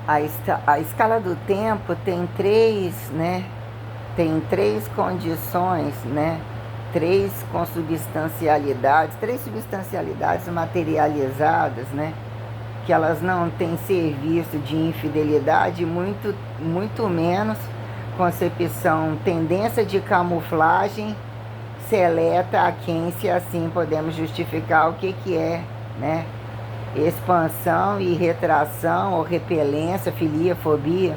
A escala do tempo tem três, né? Tem três condições, né? Três substancialidades materializadas, né? Que elas não têm serviço de infidelidade, muito menos concepção, tendência de camuflagem seleta a quem, se assim podemos justificar o que é, né? Expansão e retração ou repelência, filia, fobia,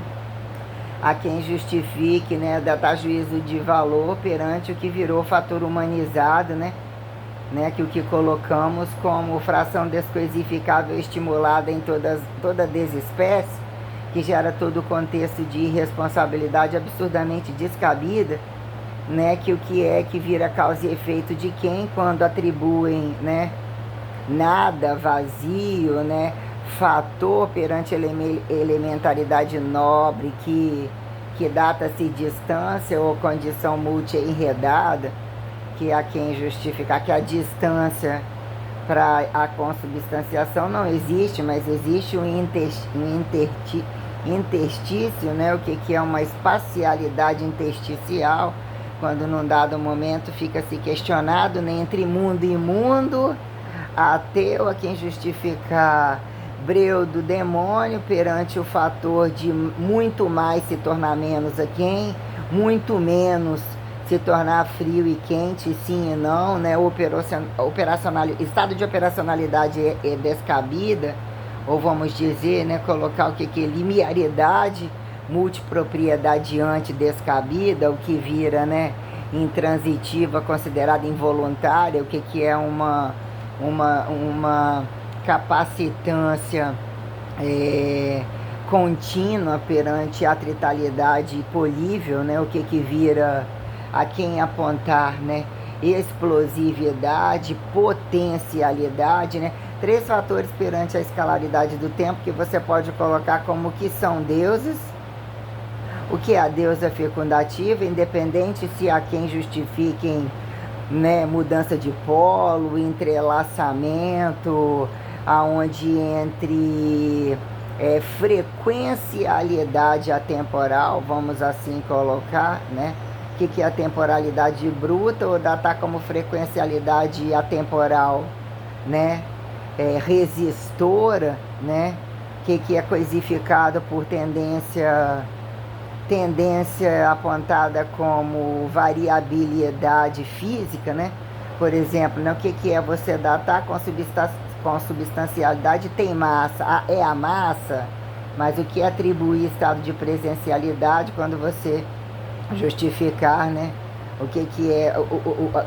a quem justifique, né, dar juízo de valor perante o que virou fator humanizado, né, que o que colocamos como fração descoisificável estimulada em toda desespécie, que gera todo o contexto de irresponsabilidade absurdamente descabida, né, que o que é que vira causa e efeito de quem, quando atribuem, né, nada, vazio, né, fator perante elementaridade nobre que data-se distância ou condição multi-enredada, que a quem justificar que a distância para a consubstanciação não existe, mas existe um interstício, né, o que é uma espacialidade intersticial, quando num dado momento fica se questionado, né, entre mundo e mundo, ateu a quem justifica breu do demônio perante o fator de muito mais se tornar menos a quem, muito menos se tornar frio e quente, sim e não, né? Estado de operacionalidade é descabida, ou vamos dizer, né, colocar o que é limiaridade, multipropriedade descabida, o que vira, né, intransitiva, considerada involuntária, o que é uma capacitância contínua perante a tritalidade polível, né? O que vira a quem apontar, né? Explosividade, potencialidade, né? Três fatores perante a escalaridade do tempo que você pode colocar como que são deuses, o que é a deusa fecundativa, independente se há quem justifiquem, né, mudança de polo, entrelaçamento, aonde entre frequencialidade atemporal, vamos assim colocar, né? O que é a temporalidade bruta, ou datar como frequencialidade atemporal, né? Resistora, né? O que é coisificado por tendência apontada como variabilidade física, né? Por exemplo, né, o que é você datar com substancialidade tem massa, é a massa, mas o que atribuir estado de presencialidade quando você justificar, né? O que é,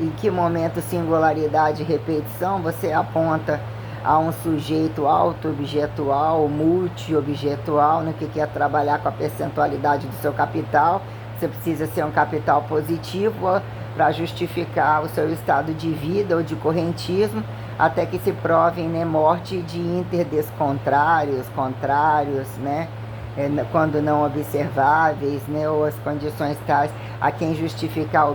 em que momento singularidade e repetição você aponta a um sujeito auto-objetual, multi-objetual, né, que quer trabalhar com a percentualidade do seu capital. Você precisa ser um capital positivo para justificar o seu estado de vida ou de correntismo, até que se provem, né, morte de interdescontrários, contrários, né, quando não observáveis, né, ou as condições tais a quem justificar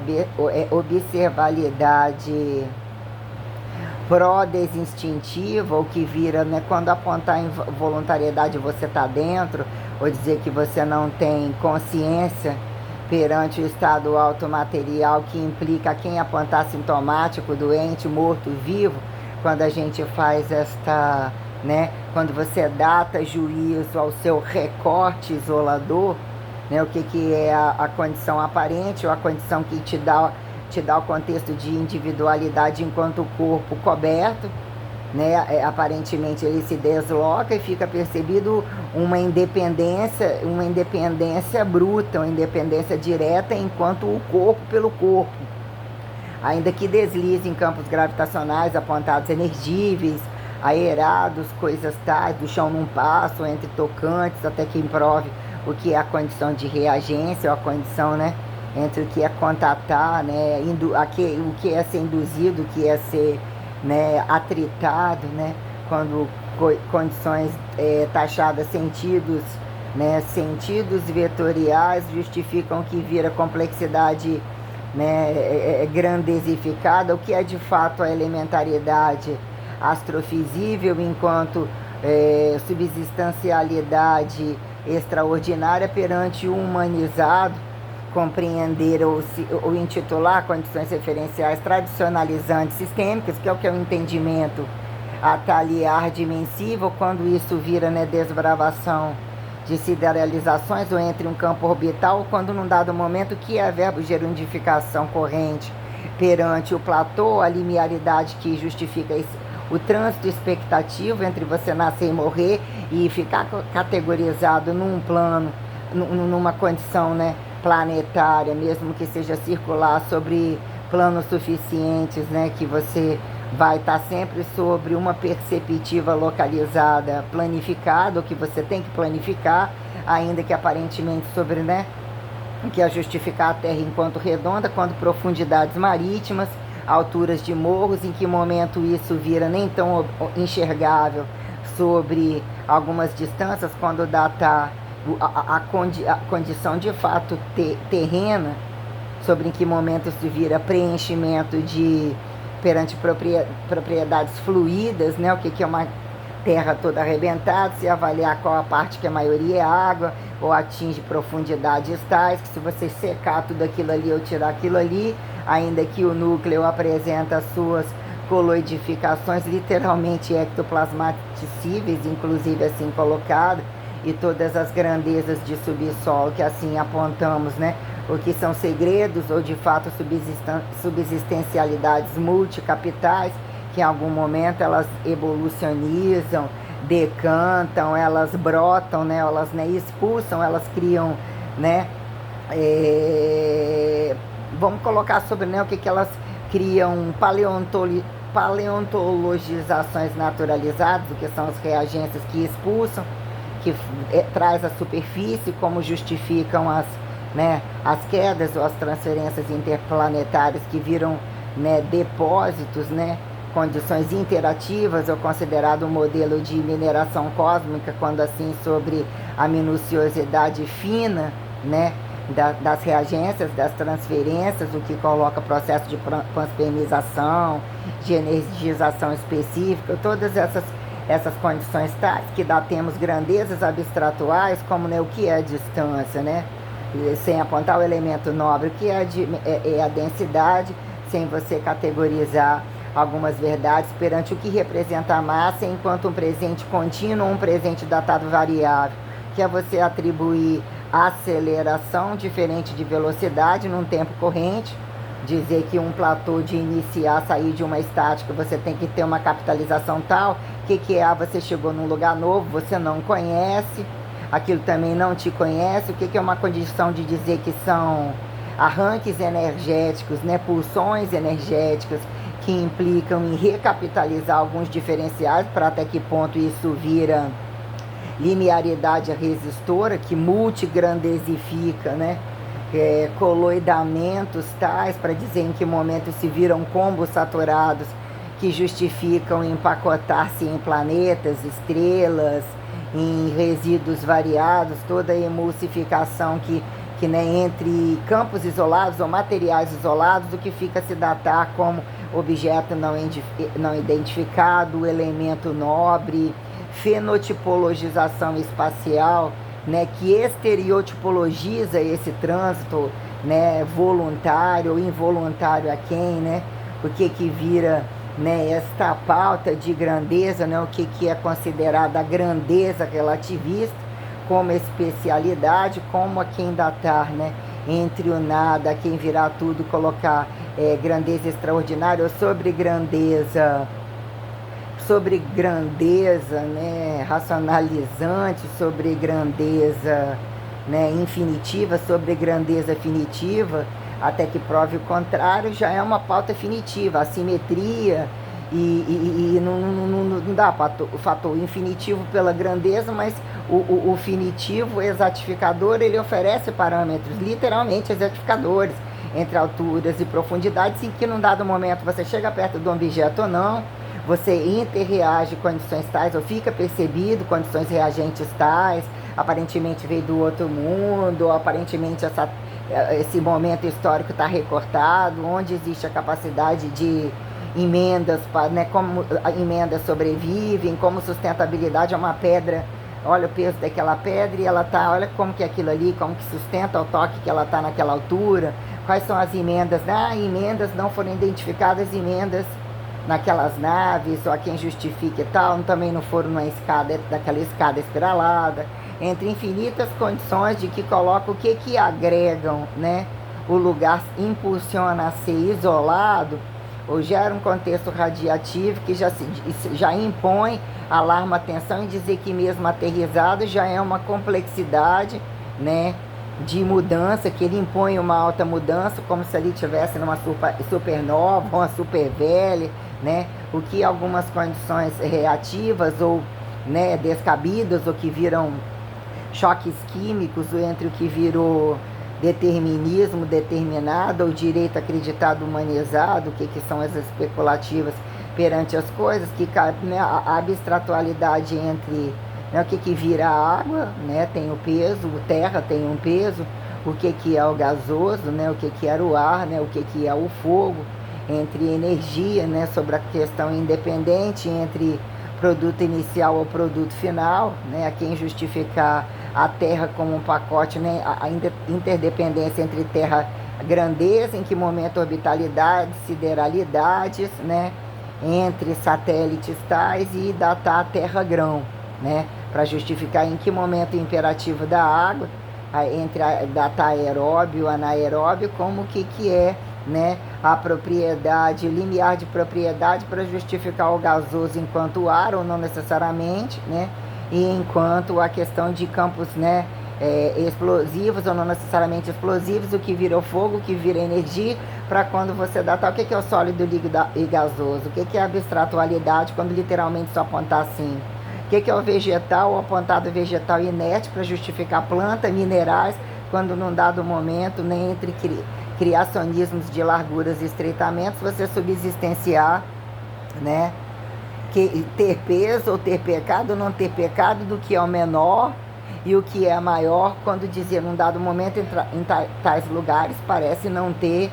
observabilidade pró-desinstintiva, ou que vira, né, quando apontar em voluntariedade você está dentro, ou dizer que você não tem consciência perante o estado automaterial, que implica quem apontar sintomático, doente, morto, vivo, quando a gente faz esta, né, quando você data juízo ao seu recorte isolador, né, o que é a condição aparente, ou a condição que te dá o contexto de individualidade enquanto o corpo coberto, né? Aparentemente ele se desloca e fica percebido uma independência bruta, uma independência direta enquanto o corpo pelo corpo, ainda que deslize em campos gravitacionais apontados energiveis, aerados, coisas tais, do chão num passo, entre tocantes, até que improve o que é a condição de reagência, ou a condição, né, entre o que é contatar, né, o que é ser induzido, o que é ser, né, atritado, né, quando condições taxadas sentidos, né, sentidos vetoriais justificam que vira complexidade, né, grandesificada, o que é de fato a elementaridade astrofisível, enquanto subsistencialidade extraordinária perante o humanizado, compreender ou intitular condições referenciais tradicionalizantes sistêmicas, que é o entendimento ataliar dimensível, quando isso vira, né, desbravação de sideralizações ou entre um campo orbital, quando num dado momento que é verbo gerundificação corrente perante o platô, a linearidade que justifica o trânsito expectativo entre você nascer e morrer e ficar categorizado num plano, numa condição, né, planetária, mesmo que seja circular sobre planos suficientes, né, que você vai estar sempre sobre uma perspectiva localizada, planificada, ou que você tem que planificar, ainda que aparentemente sobre, né, que é justificar a Terra enquanto redonda, quando profundidades marítimas, alturas de morros, em que momento isso vira nem tão enxergável sobre algumas distâncias, quando data a condição de fato terrena, sobre em que momento isso vira preenchimento de perante propriedades fluídas, né? O que é uma terra toda arrebentada, se avaliar qual a parte que a maioria é água, ou atinge profundidades tais, que se você secar tudo aquilo ali ou tirar aquilo ali, ainda que o núcleo apresenta as suas coloidificações literalmente ectoplasmaticíveis, inclusive assim colocado, e todas as grandezas de subsolo que assim apontamos, né? O que são segredos ou de fato subsistencialidades multicapitais, que em algum momento elas evolucionizam, decantam, elas brotam, né? Elas, né, expulsam, elas criam, né? Vamos colocar sobre, né, o que elas criam, paleontologizações naturalizadas, o que são as reagências que expulsam, que traz a superfície, como justificam as, né, as quedas ou as transferências interplanetárias que viram, né, depósitos, né, condições interativas, ou considerado um modelo de mineração cósmica, quando assim sobre a minuciosidade fina, né, das reagências, das transferências, o que coloca processo de panspermização, de energização específica, todas essas condições tais que temos grandezas abstratuais, como, né, o que é a distância, né, sem apontar o elemento nobre, o que é a densidade, sem você categorizar algumas verdades perante o que representa a massa enquanto um presente contínuo, um presente datado variável, que é você atribuir aceleração diferente de velocidade num tempo corrente, dizer que um platô de iniciar, sair de uma estática, você tem que ter uma capitalização tal, que é, você chegou num lugar novo, você não conhece, aquilo também não te conhece, o que é uma condição de dizer que são arranques energéticos, né, pulsões energéticas, que implicam em recapitalizar alguns diferenciais, para até que ponto isso vira linearidade resistora, que multigrandesifica, né? Coloidamentos tais, para dizer em que momento se viram combos saturados, que justificam empacotar-se em planetas, estrelas, em resíduos variados, toda a emulsificação que né, entre campos isolados ou materiais isolados, o que fica se datar como objeto não identificado, elemento nobre, fenotipologização espacial, né, que estereotipologiza esse trânsito, né, voluntário ou involuntário a quem, né, o que vira, né, esta pauta de grandeza, né, o que é considerada a grandeza relativista como especialidade, como a quem datar, né, entre o nada, a quem virá tudo, colocar grandeza extraordinária ou sobre grandeza, né, racionalizante, sobre grandeza, né, infinitiva, sobre grandeza finitiva, até que prove o contrário, já é uma pauta finitiva, assimetria, e não dá o fator infinitivo pela grandeza, mas o finitivo exatificador, ele oferece parâmetros, literalmente exatificadores, entre alturas e profundidades, em que num dado momento você chega perto de um objeto ou não, você interreage condições tais, ou fica percebido condições reagentes tais, aparentemente veio do outro mundo, ou aparentemente esse momento histórico está recortado, onde existe a capacidade de emendas, né, como emendas sobrevivem, como sustentabilidade é uma pedra olha o peso daquela pedra e ela tá, olha como que é aquilo ali, como que sustenta o toque que ela tá naquela altura, quais são as emendas, emendas não foram identificadas, emendas naquelas naves, ou a quem justifica e tal, também não foram numa escada, daquela escada espiralada, entre infinitas condições de que colocam o que agregam, né? O lugar impulsiona a ser isolado, ou gera um contexto radiativo que já impõe alarma atenção e dizer que mesmo aterrissado já é uma complexidade, né, de mudança, que ele impõe uma alta mudança, como se ali tivesse numa supernova, uma super velha, né, o que algumas condições reativas ou, né, descabidas, ou que viram choques químicos, entre o que virou determinismo determinado ou direito acreditado humanizado, o que são as especulativas perante as coisas, que né, a abstratualidade entre, né, o que vira água, né, tem o peso, o terra tem um peso, o que é o gasoso, né, o que era o ar, né, o que é o fogo, entre energia, né, sobre a questão independente entre produto inicial ou produto final, né, a quem justificar a terra como um pacote, né, a interdependência entre terra, grandeza, em que momento orbitalidades, sideralidades, né, entre satélites tais, e datar a terra grão, né, para justificar em que momento o imperativo da água, entre datar aeróbio, anaeróbio, como que é, né, a propriedade, limiar de propriedade para justificar o gasoso enquanto ar, ou não necessariamente, né, e enquanto a questão de campos, né, explosivos ou não necessariamente explosivos, o que vira o fogo, o que vira energia, para quando você datar o que é o sólido, líquido e gasoso, o que é a abstratualidade, quando literalmente só apontar assim, o que é o vegetal, o apontado vegetal inerte para justificar planta, minerais, quando num dado momento, nem entre criacionismos de larguras e estreitamentos, você subsistenciar, né, que ter peso ou ter pecado ou não ter pecado, do que é o menor e o que é maior, quando dizer num dado momento em tais lugares parece não ter,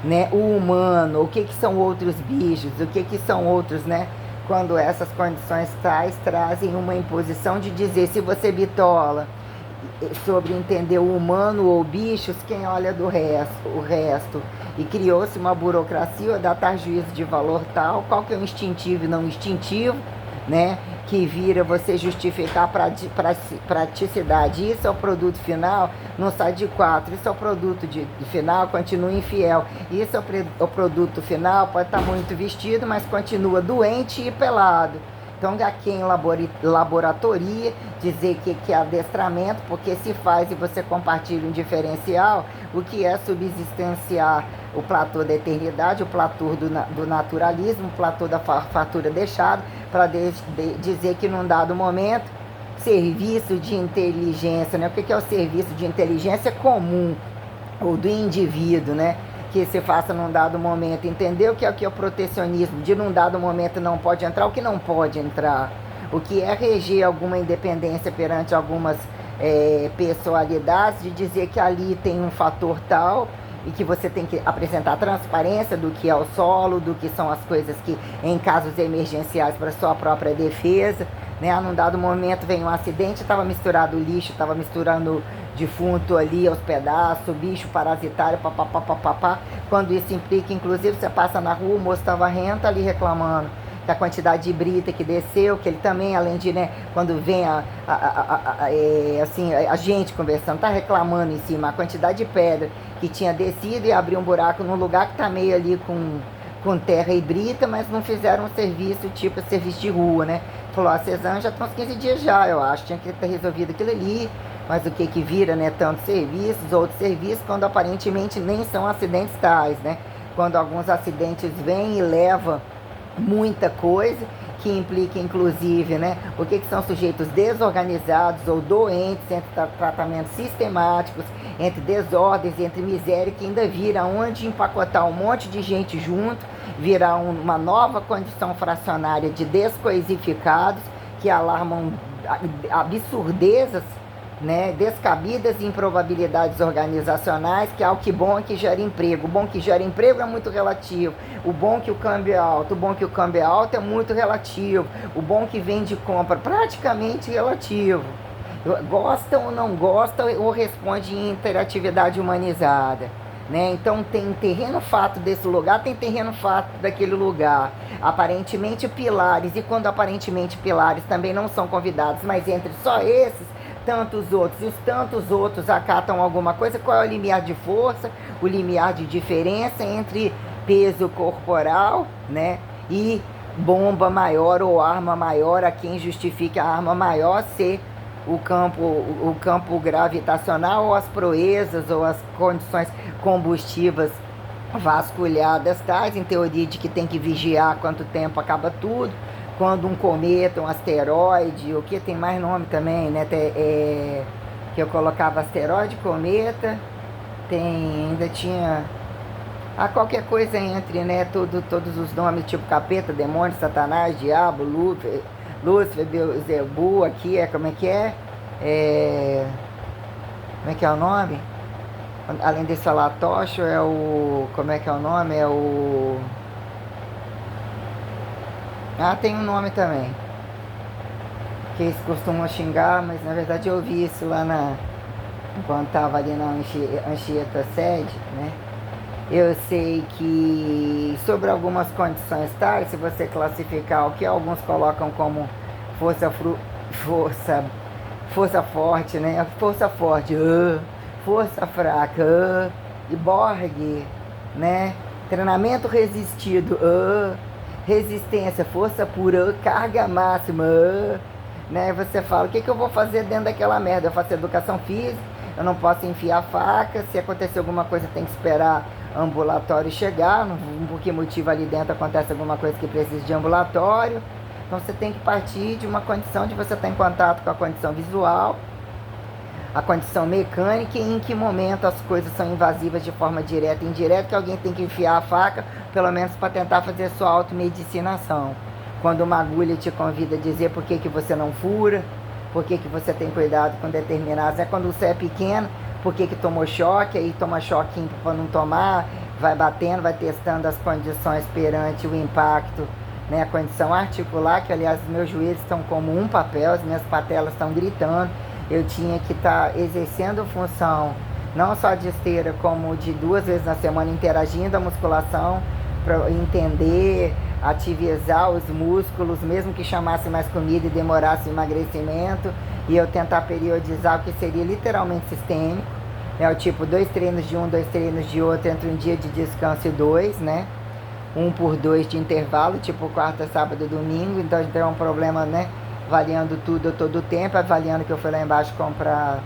né, o humano, o que são outros bichos, o que são outros, né, quando essas condições tais trazem uma imposição de dizer, se você bitola sobre entender o humano ou bichos, quem olha o resto, e criou-se uma burocracia a datar juízo de valor tal, qual que é o instintivo e não instintivo, né, que vira você justificar praticidade. Isso é o produto final, não sai de 4. Isso é o produto de final, continua infiel. Isso é o produto final, pode estar muito vestido, mas continua doente e pelado. Então, aqui em laboratoria, dizer que é adestramento, porque se faz e você compartilha um diferencial, o que é subsistenciar o platô da eternidade, o platô do naturalismo, o platô da fartura deixado, para dizer que num dado momento, serviço de inteligência, né? O que é o serviço de inteligência comum, ou do indivíduo, né? Que se faça num dado momento, entender o que é o protecionismo, de num dado momento não pode entrar, o que não pode entrar, o que é reger alguma independência perante algumas pessoalidades, de dizer que ali tem um fator tal, e que você tem que apresentar transparência do que é o solo, do que são as coisas que, em casos emergenciais, para sua própria defesa, né? Num dado momento vem um acidente, estava misturado lixo, estava misturando defunto ali aos pedaços, bicho parasitário, papapá. Quando isso implica, inclusive, você passa na rua, o moço estava rento ali reclamando da quantidade de brita que desceu, que ele também, além de, né, quando vem a gente conversando, tá reclamando em cima, a quantidade de pedra que tinha descido e abriu um buraco num lugar que tá meio ali com terra e brita, mas não fizeram um serviço, tipo serviço de rua, né? Falou, a Cezanne já estão uns 15 dias já, eu acho, tinha que ter resolvido aquilo ali, mas o que vira, né, tantos serviços, outros serviços, quando aparentemente nem são acidentes tais, né? Quando alguns acidentes vêm e levam muita coisa, que implica inclusive, né, o que são sujeitos desorganizados ou doentes, entre tratamentos sistemáticos, entre desordens, entre miséria, que ainda vira onde empacotar um monte de gente junto, virar uma nova condição fracionária de descoisificados, que alarmam absurdezas, né, descabidas improbabilidades organizacionais, que é algo que bom é que gera emprego. O bom que gera emprego é muito relativo. O bom que o câmbio é alto, o bom que o câmbio é alto é muito relativo. O bom que vem de compra, praticamente relativo. Gosta ou não gosta, ou responde em interatividade humanizada. Né? Então tem terreno fato desse lugar, tem terreno fato daquele lugar. Aparentemente pilares, e quando aparentemente pilares também não são convidados, mas entre só esses, tantos outros, e os tantos outros acatam alguma coisa, qual é o limiar de força, o limiar de diferença entre peso corporal, né, e bomba maior ou arma maior, a quem justifica a arma maior ser o campo gravitacional, ou as proezas, ou as condições combustivas vasculhadas tais, em teoria de que tem que vigiar quanto tempo acaba tudo, quando um cometa, um asteroide, o que tem mais nome também, né, que eu colocava asteroide, cometa, ainda tinha qualquer coisa entre, né, todos os nomes, tipo capeta, demônio, satanás, diabo, Lúcifer, Beelzebub, aqui como é que é? Como é que é o nome? Além desse falatocho, é o... Como é que é o nome? É o... tem um nome também. Que eles costumam xingar, mas na verdade eu ouvi isso lá quando estava ali na Anchieta Sede, né? Eu sei que sobre algumas condições tais, se você classificar o que alguns colocam como força forte, né? Força forte, força fraca, e Borg, né? Treinamento resistido, resistência, força pura, carga máxima, né? Você fala, o que eu vou fazer dentro daquela merda? Eu faço educação física, eu não posso enfiar faca, se acontecer alguma coisa tem que esperar ambulatório chegar, por que motivo ali dentro acontece alguma coisa que precisa de ambulatório. Então você tem que partir de uma condição de você estar em contato com a condição visual, a condição mecânica, e em que momento as coisas são invasivas de forma direta e indireta, que alguém tem que enfiar a faca, pelo menos para tentar fazer sua automedicinação. Quando uma agulha te convida a dizer por que você não fura, por que você tem cuidado com determinados, quando você é pequeno, por que tomou choque, aí toma choquinho para não tomar, vai batendo, vai testando as condições perante o impacto, né? A condição articular, que aliás meus joelhos estão como um papel, as minhas patelas estão gritando, eu tinha que estar exercendo função, não só de esteira, como de 2 vezes na semana, interagindo a musculação, para entender, ativizar os músculos, mesmo que chamasse mais comida e demorasse o emagrecimento, e eu tentar periodizar o que seria literalmente sistêmico, né? O tipo 2 treinos de um, 2 treinos de outro, entre um dia de descanso e 2, né? 1 por 2 de intervalo, tipo quarta, sábado e domingo. Então a gente tem um problema, né? Avaliando tudo todo o tempo, avaliando que eu fui lá embaixo comprar,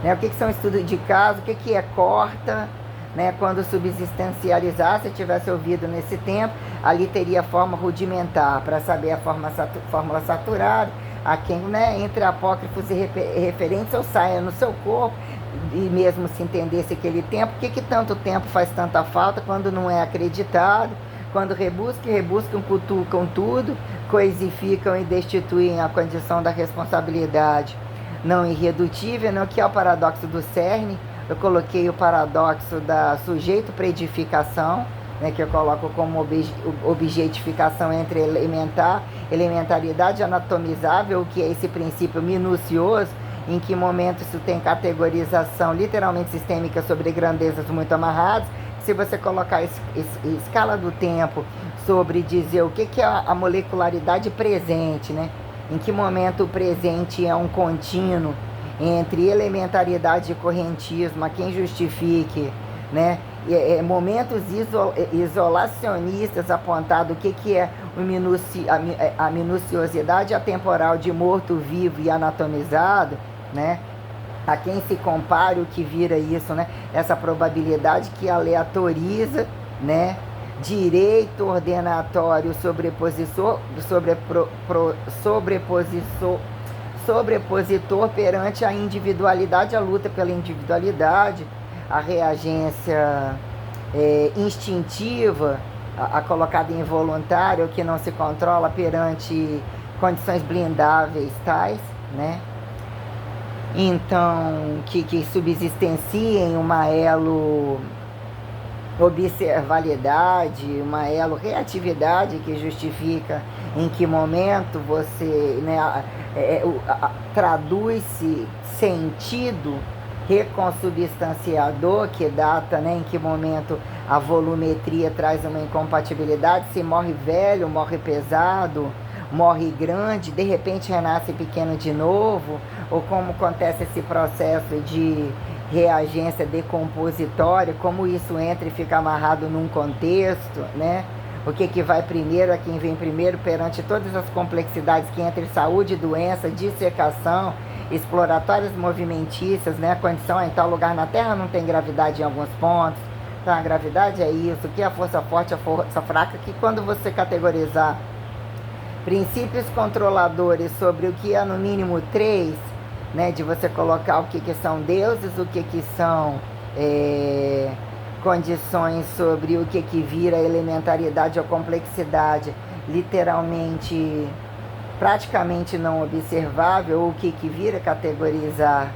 né? O que são estudos de caso, o que é corta, né? Quando subsistencializar, se eu tivesse ouvido nesse tempo, ali teria forma rudimentar, para saber a fórmula saturada, a quem, né, entre apócrifos e referentes, ou saia no seu corpo, e mesmo se entendesse aquele tempo, por que tanto tempo faz tanta falta quando não é acreditado, quando rebuscam, cutucam tudo, coisificam e destituem a condição da responsabilidade não irredutível, não, que é o paradoxo do cerne. Eu coloquei o paradoxo da sujeito-predificação, né, que eu coloco como objetificação entre elementaridade anatomizável, o que é esse princípio minucioso, em que momento isso tem categorização literalmente sistêmica sobre grandezas muito amarradas. Se você colocar escala do tempo sobre dizer o que é a molecularidade presente, né? Em que momento o presente é um contínuo entre elementaridade e correntismo, a quem justifique, né? Momentos isolacionistas apontado o que é a minuciosidade atemporal de morto, vivo e anatomizado, né? A quem se compare o que vira isso, né? Essa probabilidade que aleatoriza, né? Direito ordenatório sobrepositor perante a individualidade, a luta pela individualidade, a reagência instintiva, a colocada involuntária, o que não se controla perante condições blindáveis tais, né? então, que subsistenciem uma elo observabilidade, uma elo reatividade que justifica em que momento você, né, traduz-se sentido reconsubstanciador, que data, né, em que momento a volumetria traz uma incompatibilidade, se morre velho, morre pesado, morre grande, de repente renasce pequeno de novo, ou como acontece esse processo de reagência decompositória, como isso entra e fica amarrado num contexto, né? O que vai primeiro, a quem vem primeiro, perante todas as complexidades que entre saúde, doença, dissecação, exploratórias movimentícias, né? A condição em tal lugar na Terra não tem gravidade em alguns pontos. Então a gravidade é isso, que é a força forte, a força fraca, que quando você categorizar princípios controladores sobre o que é no mínimo 3, né, de você colocar o que são deuses, o que são condições sobre o que vira elementaridade ou complexidade, literalmente, praticamente não observável, ou o que vira categorizar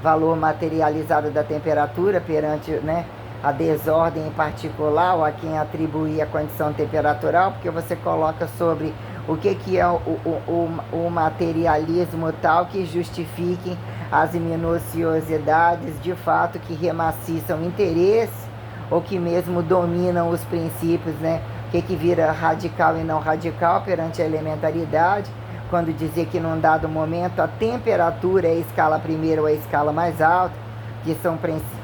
valor materializado da temperatura perante, né, a desordem em particular, ou a quem atribuir a condição temperatural, porque você coloca sobre o que é o materialismo tal que justifique as minuciosidades de fato que remaciçam interesse ou que mesmo dominam os princípios, né? O que vira radical e não radical perante a elementaridade, quando dizer que num dado momento a temperatura é a escala primeira ou a escala mais alta, que são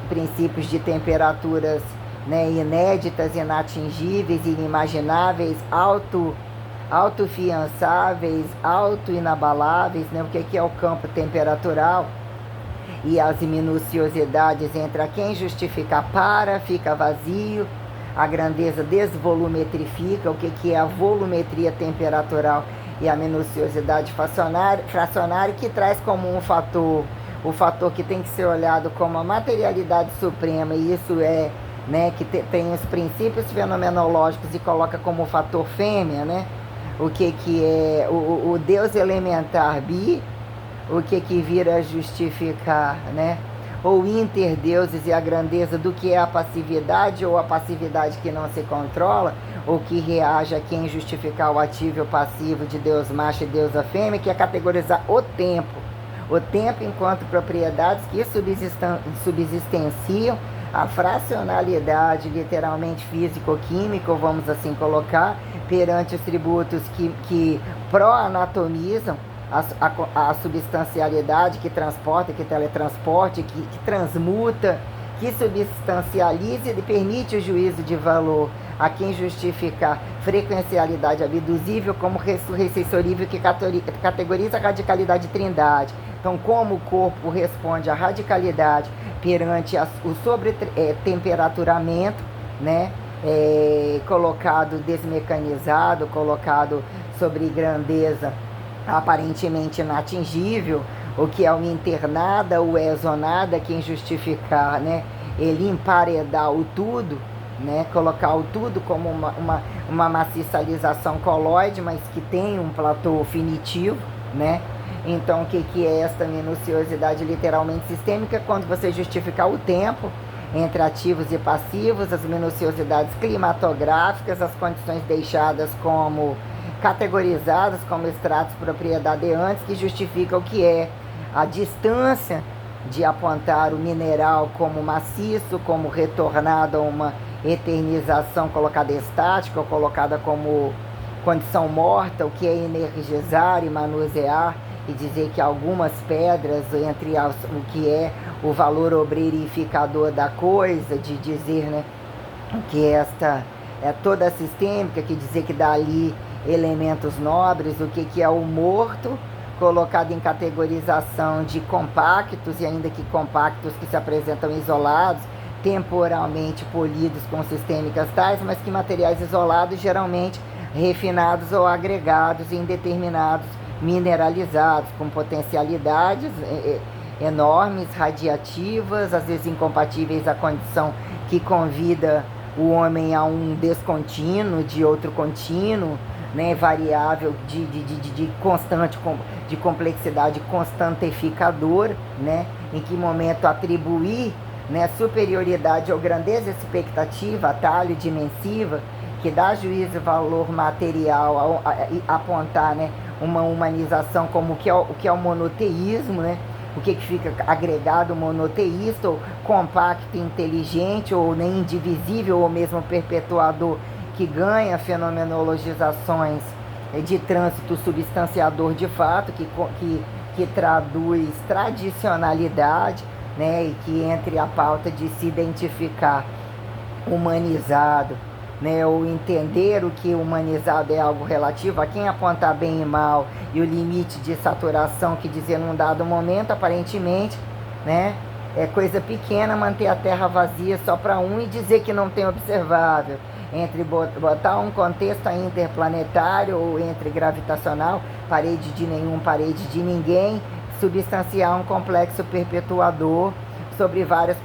princípios de temperaturas, né, inéditas, inatingíveis, inimagináveis, autofiançáveis, auto-inabaláveis, né? O que é o campo temperatural e as minuciosidades entre a quem justifica para, fica vazio, a grandeza desvolumetrifica, o que é a volumetria temperatural e a minuciosidade fracionária, que traz como um fator, o fator que tem que ser olhado como a materialidade suprema, e isso é, né, que tem os princípios fenomenológicos e coloca como fator fêmea, né? O que é o Deus elementar bi, o que vira justificar, né? Ou interdeuses e a grandeza do que é a passividade, ou a passividade que não se controla, ou que reage a quem justificar o ativo e o passivo de Deus macho e Deus fêmea, que é categorizar o tempo enquanto propriedades que subsistenciam a fracionalidade, literalmente físico-química, ou vamos assim colocar, perante os tributos que pró-anatomizam a substancialidade, que transporta, que teletransporte, que transmuta, que substancializa e permite o juízo de valor a quem justificar frequencialidade abduzível como ressensorível, que categoriza a radicalidade trindade. Então, como o corpo responde à radicalidade perante o sobretemperaturamento, né? Colocado desmecanizado, colocado sobre grandeza aparentemente inatingível, o que é o internada, o exonada, quem justificar, né? Ele emparedar o tudo, né? Colocar o tudo como uma maciçalização coloide, mas que tem um platô finitivo, né? Então, o que é esta minuciosidade literalmente sistêmica? Quando você justificar o tempo entre ativos e passivos, as minuciosidades climatográficas, as condições deixadas como categorizadas como estratos propriedadeantes, que justificam o que é a distância de apontar o mineral como maciço, como retornado a uma eternização colocada estática ou colocada como condição morta, o que é energizar e manusear, e dizer que algumas pedras, entre o que é o valor obreirificador da coisa, de dizer, né, que esta é toda sistêmica, que dizer que dali elementos nobres, o que é o morto, colocado em categorização de compactos, e ainda que compactos que se apresentam isolados, temporalmente polidos com sistêmicas tais, mas que materiais isolados, geralmente refinados ou agregados em determinados mineralizados, com potencialidades enormes, radiativas, às vezes incompatíveis à condição que convida o homem a um descontínuo de outro contínuo, né, variável de constante, de complexidade constantificadora, né, em que momento atribuir, né, superioridade ou grandeza expectativa, atalho dimensiva, que dá juízo e valor material, apontar, né, uma humanização como o que é o monoteísmo, né, o que fica agregado monoteísta, ou compacto, inteligente, ou nem indivisível, ou mesmo perpetuador, que ganha fenomenologizações de trânsito substanciador de fato, que traduz tradicionalidade, né, e que entre a pauta de se identificar humanizado, né, ou entender o que humanizado é algo relativo a quem apontar bem e mal, e o limite de saturação que dizer num dado momento, aparentemente, né, é coisa pequena manter a Terra vazia só para um e dizer que não tem observável, entre botar um contexto interplanetário ou entre gravitacional, parede de nenhum, parede de ninguém, substanciar um complexo perpetuador sobre várias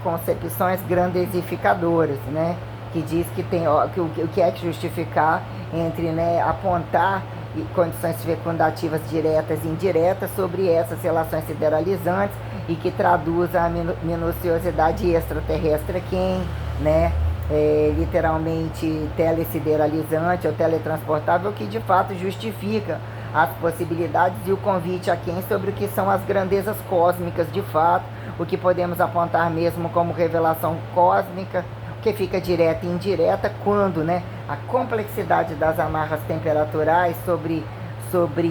concepções grandesificadoras, né? Que diz que tem o que é que justificar entre, né, apontar condições fecundativas diretas e indiretas sobre essas relações sideralizantes e que traduz a minuciosidade extraterrestre quem, né, literalmente telesideralizante ou teletransportável, que de fato justifica as possibilidades e o convite a quem sobre o que são as grandezas cósmicas de fato, o que podemos apontar mesmo como revelação cósmica, que fica direta e indireta quando, né, a complexidade das amarras temperaturais sobre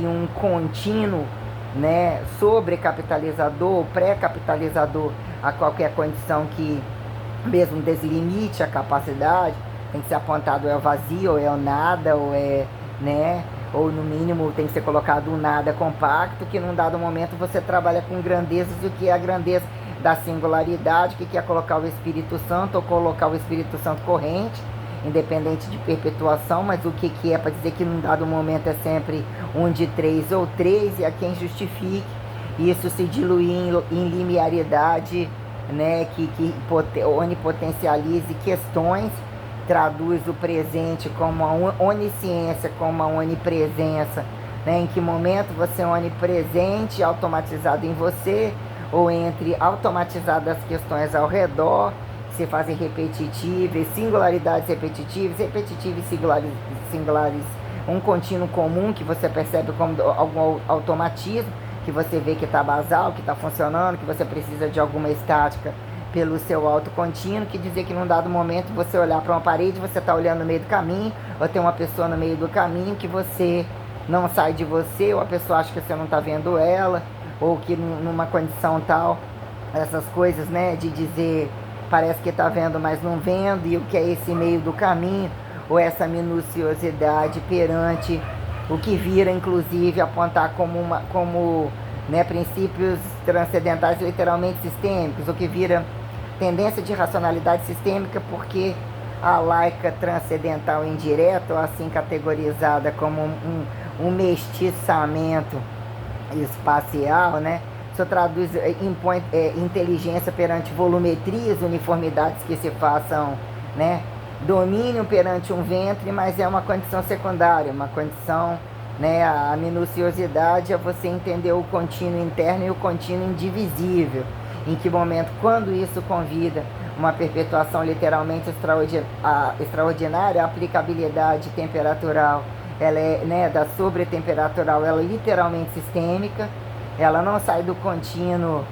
um contínuo, né, sobrecapitalizador, pré-capitalizador a qualquer condição que mesmo deslimite a capacidade, tem que ser apontado é o vazio, ou é o nada, ou é, né, ou no mínimo tem que ser colocado um nada compacto, que num dado momento você trabalha com grandezas, o que é a grandeza da singularidade, que é colocar o Espírito Santo, ou colocar o Espírito Santo corrente, independente de perpetuação, mas o que é para dizer que num dado momento é sempre um de três ou três, e a quem justifique isso se diluir em linearidade, né, que onipotencialize questões, traduz o presente como a onisciência, como a onipresença, né, em que momento você é onipresente, automatizado em você, ou entre automatizadas as questões ao redor, que se fazem repetitivas, singularidades repetitivas e singulares, um contínuo comum que você percebe como algum automatismo, que você vê que está basal, que está funcionando, que você precisa de alguma estática pelo seu alto contínuo, que dizer que num dado momento você olhar para uma parede, você está olhando no meio do caminho, ou tem uma pessoa no meio do caminho que você não sai de você, ou a pessoa acha que você não está vendo ela, ou que numa condição tal, essas coisas, né, de dizer parece que está vendo, mas não vendo, e o que é esse meio do caminho, ou essa minuciosidade perante o que vira, inclusive, apontar como né, princípios transcendentais literalmente sistêmicos, o que vira tendência de racionalidade sistêmica, porque a laica transcendental indireta, ou assim categorizada como um mestiçamento espacial, né? Isso traduz, impõe inteligência perante volumetrias, uniformidades que se façam, né? Domínio perante um ventre, mas é uma condição secundária, uma condição, né? A minuciosidade é você entender o contínuo interno e o contínuo indivisível. Em que momento, quando isso convida uma perpetuação literalmente extraordinária, a aplicabilidade temperatural, ela é, né, da sobretemperatural, ela é literalmente sistêmica, ela não sai do contínuo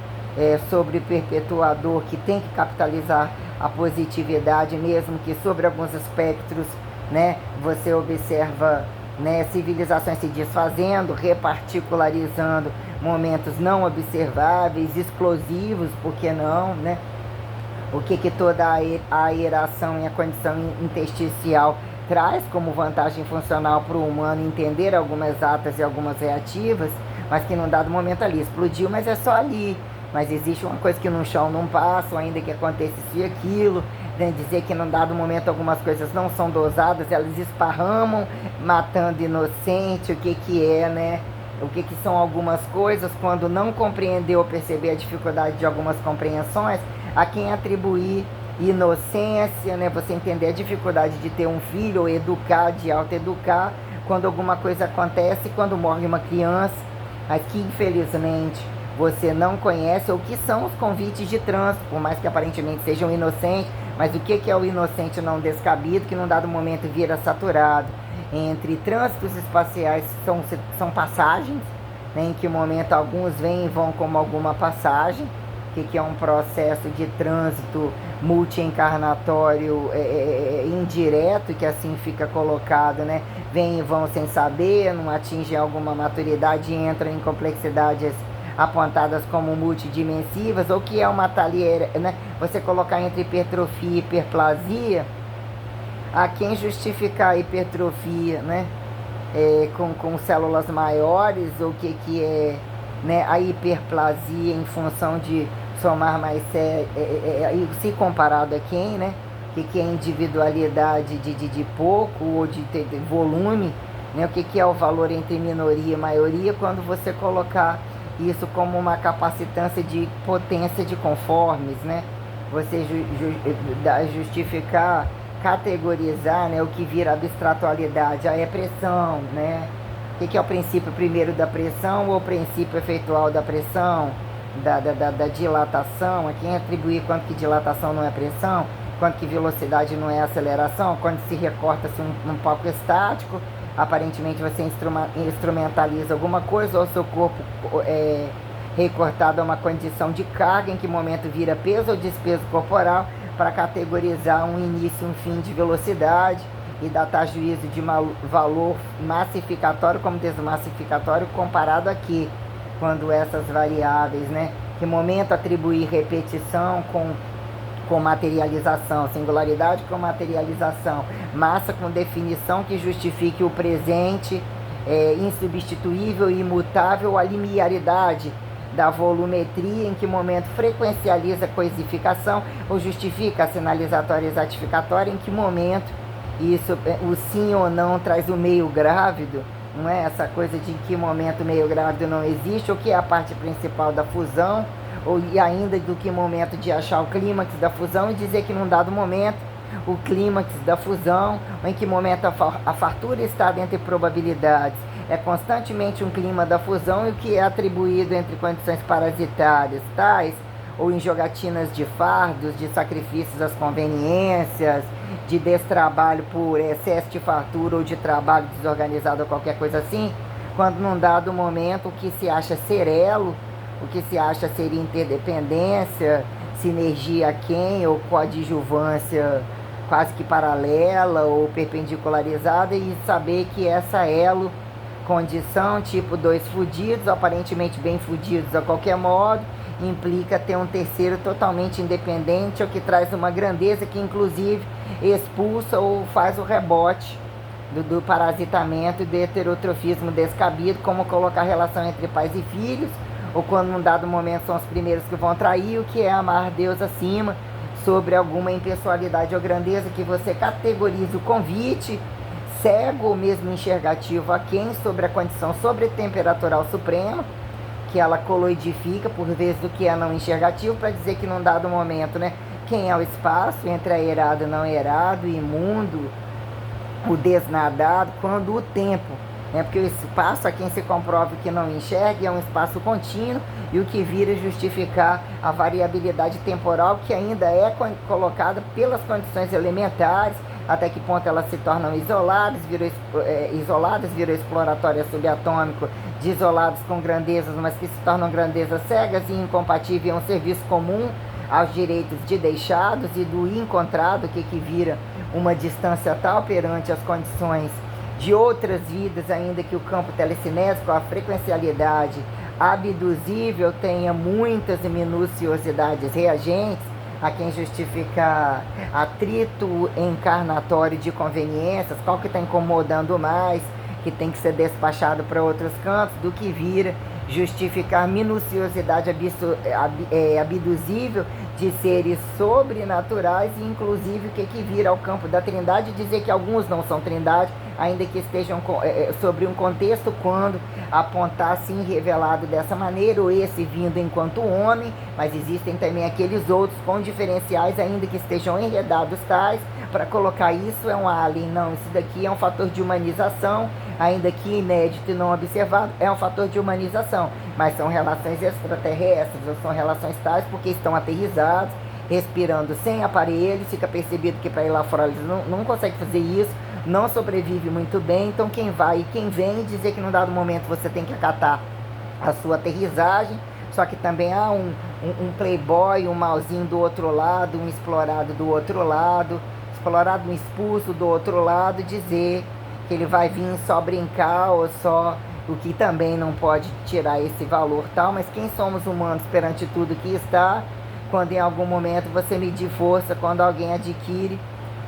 sobre perpetuador, que tem que capitalizar a positividade, mesmo que sobre alguns espectros, né, você observa, né, civilizações se desfazendo, reparticularizando momentos não observáveis, explosivos, por que não, né? O que toda a aeração e a condição intersticial traz como vantagem funcional para o humano entender algumas atas e algumas reativas, mas que num dado momento ali explodiu, mas é só ali. Mas existe uma coisa que no chão não passa, ainda que acontecesse aquilo, né? Dizer que num dado momento algumas coisas não são dosadas, elas esparramam, matando inocente, o que é, né? O que são algumas coisas, quando não compreender ou perceber a dificuldade de algumas compreensões, a quem atribuir inocência, né? Você entender a dificuldade de ter um filho, ou educar, de autoeducar, quando alguma coisa acontece, quando morre uma criança, mas que infelizmente você não conhece, ou que são os convites de trânsito, por mais que aparentemente sejam inocentes, mas o que é o inocente não descabido, que num dado momento vira saturado? Entre trânsitos espaciais são passagens, né, em que momento alguns vêm e vão como alguma passagem, que é um processo de trânsito multi-encarnatório indireto, que assim fica colocado, né? Vêm e vão sem saber, não atingem alguma maturidade e entram em complexidades apontadas como multidimensivas, ou que é uma talheira, né? Você colocar entre hipertrofia e hiperplasia, a quem justificar a hipertrofia, né? Com células maiores, ou que é, né, a hiperplasia em função de somar mais se comparado a quem, né? Que é individualidade de pouco ou de volume, né? O que é o valor entre minoria e maioria quando você colocar isso como uma capacitância de potência de conformes, né? Você justificar, categorizar, né, o que vira abstratualidade, a pressão, né? O que é o princípio primeiro da pressão ou o princípio efeitual da pressão, da dilatação? A quem atribuir quanto que dilatação não é pressão, quanto que velocidade não é aceleração, quando se recorta-se um palco estático, aparentemente você instrumentaliza alguma coisa, ou seu corpo é recortado a uma condição de carga, em que momento vira peso ou despeso corporal, para categorizar um início e um fim de velocidade e datar juízo de valor massificatório como desmassificatório comparado aqui, quando essas variáveis, né? Que momento atribuir repetição com materialização, singularidade com materialização, massa com definição que justifique o presente, insubstituível e imutável, a linearidade da volumetria, em que momento frequencializa a coisificação ou justifica a sinalizatória exatificatória, em que momento isso, o sim ou não traz o meio grávido, não é essa coisa de que momento o meio grávido não existe, ou que é a parte principal da fusão, e ainda do que momento de achar o clímax da fusão e dizer que num dado momento o clímax da fusão, ou em que momento a fartura está entre probabilidades, é constantemente um clima da fusão, e o que é atribuído entre condições parasitárias tais, ou em jogatinas de fardos, de sacrifícios às conveniências, de destrabalho por excesso de fartura ou de trabalho desorganizado ou qualquer coisa assim, quando num dado momento o que se acha ser elo, o que se acha ser interdependência, sinergia a quem, ou coadjuvância quase que paralela ou perpendicularizada, e saber que essa elo, condição tipo dois fudidos, aparentemente bem fudidos a qualquer modo, implica ter um terceiro totalmente independente, ou que traz uma grandeza que inclusive expulsa ou faz o rebote do parasitamento e do heterotrofismo descabido, como colocar relação entre pais e filhos, ou quando num dado momento são os primeiros que vão trair, o que é amar Deus acima, sobre alguma impessoalidade ou grandeza, que você categoriza o convite, cego ou mesmo enxergativo a quem, sobre a condição sobretemperatural suprema, que ela coloidifica por vezes do que é não enxergativo, para dizer que num dado momento, né, quem é o espaço entre a erado e não erado, imundo, o desnadado, quando o tempo, né, porque o espaço, a quem se comprove que não enxerga, é um espaço contínuo, e o que vira justificar a variabilidade temporal, que ainda é colocada pelas condições elementares, até que ponto elas se tornam isoladas, viram exploratória subatômico, de isolados com grandezas, mas que se tornam grandezas cegas e incompatíveis, um serviço comum aos direitos de deixados, e do encontrado, que vira uma distância tal perante as condições de outras vidas, ainda que o campo telecinésico, a frequencialidade abduzível tenha muitas minuciosidades reagentes, a quem justifica atrito encarnatório de conveniências, qual que está incomodando mais, que tem que ser despachado para outros cantos, do que vira justificar minuciosidade abduzível de seres sobrenaturais, e inclusive o que vira ao campo da trindade, dizer que alguns não são trindade, ainda que estejam sobre um contexto, quando apontar assim revelado dessa maneira, ou esse vindo enquanto homem, mas existem também aqueles outros com diferenciais, ainda que estejam enredados tais, para colocar isso é um alien, não, isso daqui é um fator de humanização, ainda que inédito e não observado, é um fator de humanização, mas são relações extraterrestres, ou são relações tais porque estão aterrizados, respirando sem aparelhos, fica percebido que para ir lá fora eles não conseguem fazer isso, não sobrevive muito bem, então quem vai e quem vem dizer que num dado momento você tem que acatar a sua aterrissagem, só que também há um playboy, um malzinho do outro lado, um explorado do outro lado, explorado, um expulso do outro lado, dizer que ele vai vir só brincar ou só, o que também não pode tirar esse valor tal, mas quem somos humanos perante tudo que está, quando em algum momento você medir força, quando alguém adquire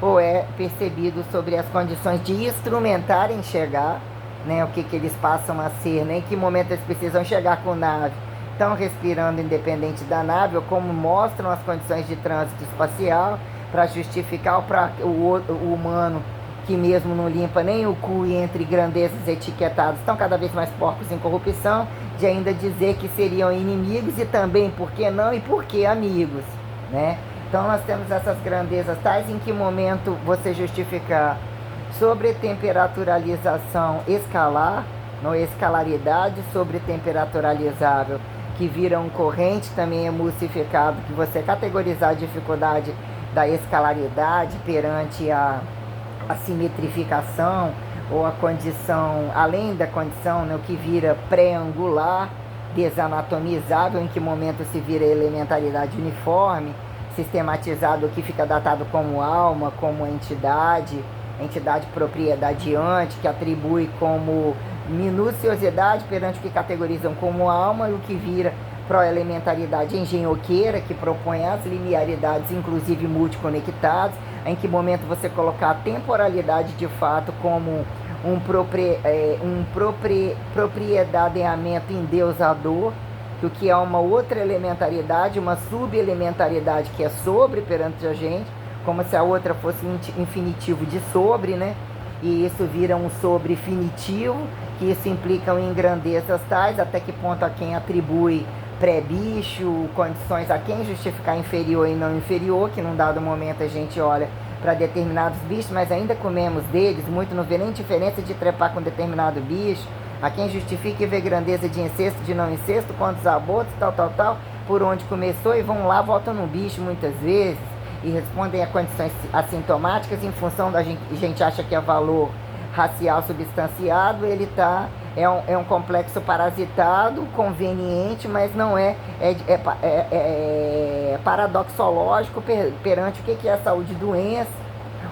ou é percebido sobre as condições de instrumentar enxergar, né, o que eles passam a ser, né, em que momento eles precisam chegar com nave, estão respirando independente da nave, ou como mostram as condições de trânsito espacial, para justificar o humano que mesmo não limpa nem o cu e entre grandezas etiquetadas estão cada vez mais porcos em corrupção, de ainda dizer que seriam inimigos e também por que não e por que amigos, né? Então nós temos essas grandezas tais em que momento você justificar sobretemperaturalização escalar, não escalaridade sobretemperaturalizável, que vira um corrente também emulsificado, que você categorizar a dificuldade da escalaridade perante a simetrificação ou a condição, além da condição, né, o que vira pré-angular, desanatomizável, em que momento se vira elementaridade uniforme, sistematizado, o que fica datado como alma, como entidade propriedadiante, que atribui como minuciosidade perante o que categorizam como alma, e o que vira proelementaridade engenhoqueira, que propõe as linearidades, inclusive multiconectadas, em que momento você colocar a temporalidade de fato como um propriedadeamento endeusador, do que é uma outra elementaridade, uma subelementaridade que é sobre perante a gente, como se a outra fosse infinitivo de sobre, né? E isso vira um sobre finitivo, que isso implica em grandezas tais, até que ponto a quem atribui pré-bicho, condições a quem justificar inferior e não inferior, que num dado momento a gente olha para determinados bichos, mas ainda comemos deles, muito não vê nem diferença de trepar com determinado bicho, a quem justifica e vê grandeza de incesto, de não incesto, quantos abortos, tal, por onde começou, e vão lá, voltam no bicho muitas vezes, e respondem a condições assintomáticas em função da gente acha que é valor racial substanciado, ele é um complexo parasitado, conveniente, mas não é paradoxológico perante o que é saúde e doença,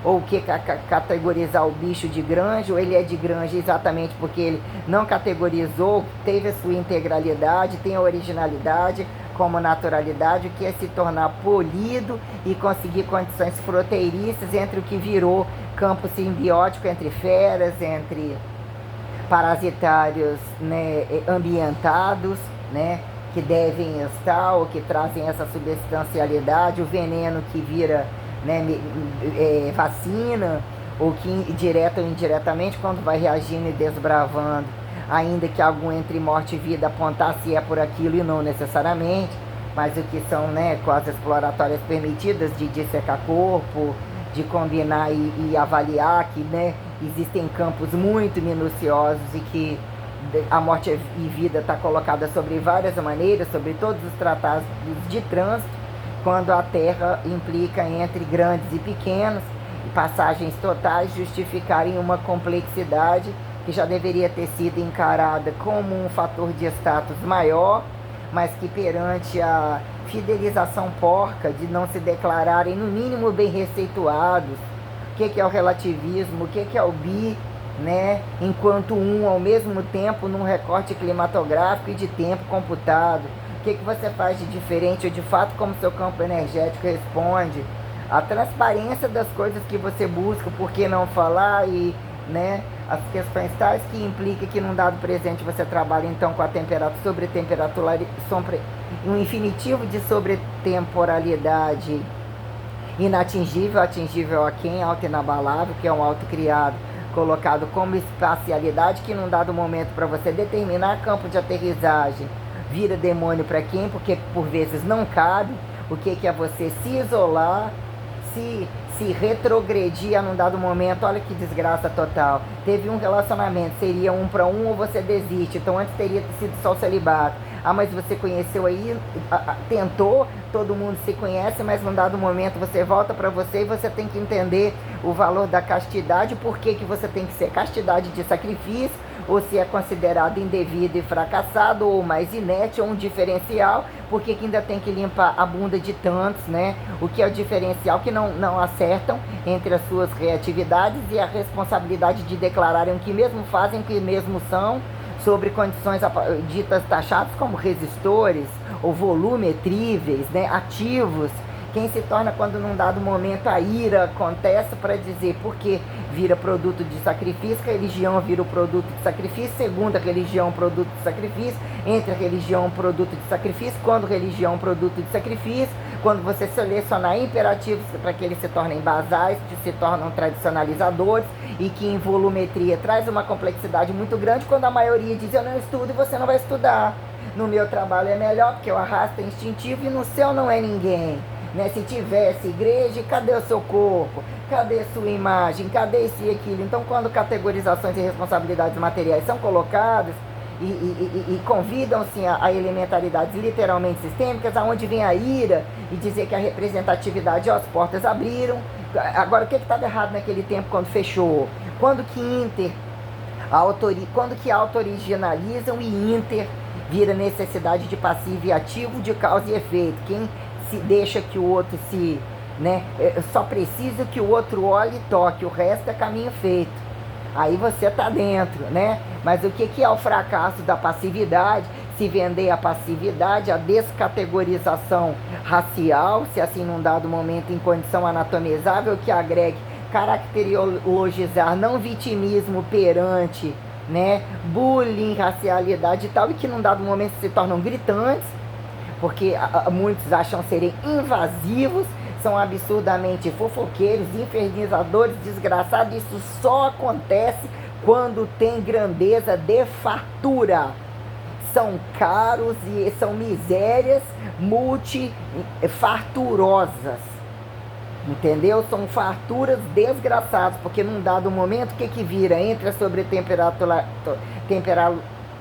ou o que categorizar o bicho de granja, ou ele é de granja exatamente porque ele não categorizou, teve a sua integralidade, tem a originalidade como naturalidade, o que é se tornar polido e conseguir condições fronteiriças entre o que virou campo simbiótico entre feras, entre parasitários, né, ambientados, né, que devem estar ou que trazem essa substancialidade, o veneno que vira, né, vacina, ou que direto ou indiretamente, quando vai reagindo e desbravando, ainda que algum entre morte e vida apontar se é por aquilo e não necessariamente, mas o que são, né, coisas exploratórias permitidas de dissecar corpo, de combinar e avaliar que, né, existem campos muito minuciosos e que a morte e vida está colocada sobre várias maneiras, sobre todos os tratados de trânsito, quando a Terra implica entre grandes e pequenos, passagens totais justificarem uma complexidade que já deveria ter sido encarada como um fator de status maior, mas que perante a fidelização porca de não se declararem no mínimo bem receituados, o que é o relativismo, o que é o bi, né, enquanto ao mesmo tempo num recorte climatográfico e de tempo computado, o que você faz de diferente, ou de fato como seu campo energético responde, a transparência das coisas que você busca, por que não falar, e, né, as questões tais que implica que num dado presente você trabalha então com a temperatura, um infinitivo de sobretemporalidade inatingível, atingível a quem? Auto inabalável, que é um auto criado, colocado como espacialidade, que num dado momento para você determinar campo de aterrissagem vira demônio para quem? Porque por vezes não cabe. O que é você se isolar, se retrogredir a num dado momento, olha que desgraça total. Teve um relacionamento, seria 1 para 1 ou você desiste. Então antes teria sido só o celibato. Ah, mas você conheceu aí, tentou, todo mundo se conhece, mas num dado momento você volta para você e você tem que entender o valor da castidade, por que você tem que ser castidade de sacrifício, ou se é considerado indevido e fracassado, ou mais inerte, ou um diferencial, porque que ainda tem que limpar a bunda de tantos, né? O que é o diferencial que não acertam entre as suas reatividades e a responsabilidade de declararem o que mesmo fazem, o que mesmo são, sobre condições ditas taxadas como resistores ou volumetríveis, né, ativos. Quem se torna quando num dado momento a ira acontece para dizer porque vira produto de sacrifício, religião vira o produto de sacrifício, segunda religião produto de sacrifício, entre a religião produto de sacrifício, quando religião produto de sacrifício, quando você selecionar imperativos para que eles se tornem basais, que se tornam tradicionalizadores e que em volumetria traz uma complexidade muito grande, quando a maioria diz eu não estudo e você não vai estudar. No meu trabalho é melhor porque eu arrasto instintivo e no seu não é ninguém. Né? Se tivesse igreja, cadê o seu corpo? Cadê sua imagem? Cadê isso e aquilo? Então, quando categorizações e responsabilidades materiais são colocadas e convidam-se a elementaridades literalmente sistêmicas, aonde vem a ira e dizer que a representatividade, as portas abriram. Agora, o que estava errado naquele tempo quando fechou? Quando que auto-originalizam e inter vira necessidade de passivo e ativo, de causa e efeito. Quem se deixa que o outro né, só precisa que o outro olhe e toque, o resto é caminho feito. Aí você está dentro, né? Mas o que é o fracasso da passividade? Se vender a passividade, a descategorização racial, se assim num dado momento em condição anatomizável, que agregue caracterologizar não vitimismo perante, né, bullying, racialidade e tal, e que num dado momento se tornam gritantes, porque muitos acham serem invasivos, são absurdamente fofoqueiros, infernizadores, desgraçados. Isso só acontece quando tem grandeza de fartura. São caros e são misérias multifarturosas. Entendeu? São farturas desgraçadas, porque num dado momento, o que vira? Entre a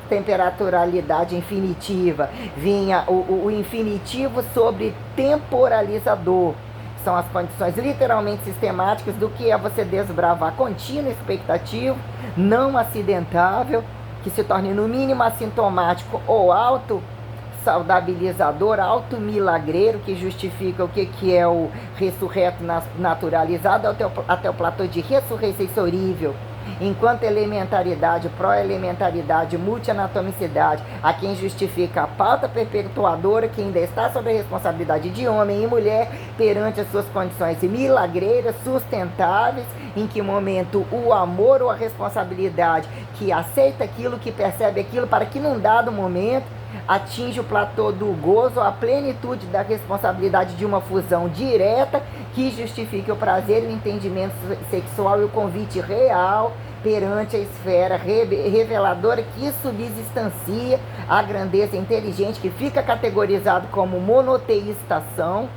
temperaturalidade infinitiva, vinha o infinitivo sobre temporalizador. São as condições literalmente sistemáticas do que é você desbravar contínuo, expectativo, não acidentável, que se torne no mínimo assintomático ou auto-saudabilizador, auto-milagreiro, que justifica o que é o ressurreto naturalizado até o platô de ressurreição exorível. Enquanto elementaridade, pró-elementaridade, multianatomicidade, a quem justifica a pauta perpetuadora que ainda está sob a responsabilidade de homem e mulher perante as suas condições milagreiras, sustentáveis, em que momento o amor ou a responsabilidade que aceita aquilo, que percebe aquilo, para que num dado momento atinge o platô do gozo, a plenitude da responsabilidade de uma fusão direta que justifique o prazer, o entendimento sexual e o convite real perante a esfera reveladora que subsistancia a grandeza inteligente, que fica categorizado como monoteização,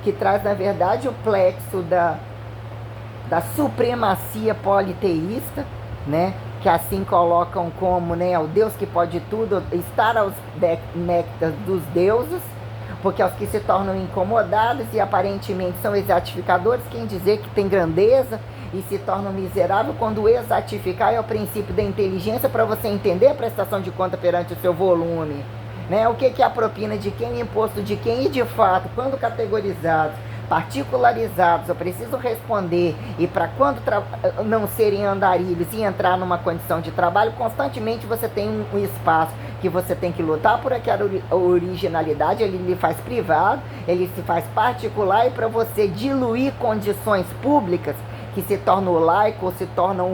que traz na verdade o plexo da supremacia politeísta, né? Que assim colocam como, né, o Deus que pode tudo, estar aos néctares dos deuses, porque aos que se tornam incomodados e aparentemente são exatificadores, quem dizer que tem grandeza e se tornam miserável, quando exatificar é o princípio da inteligência para você entender a prestação de conta perante o seu volume, né? O que é a propina de quem, o imposto de quem, e de fato, quando categorizados, particularizados, eu preciso responder, e para quando não serem andarilhos e entrar numa condição de trabalho, constantemente você tem um espaço que você tem que lutar por aquela originalidade, ele lhe faz privado, ele se faz particular, e para você diluir condições públicas que se tornam laico, se tornam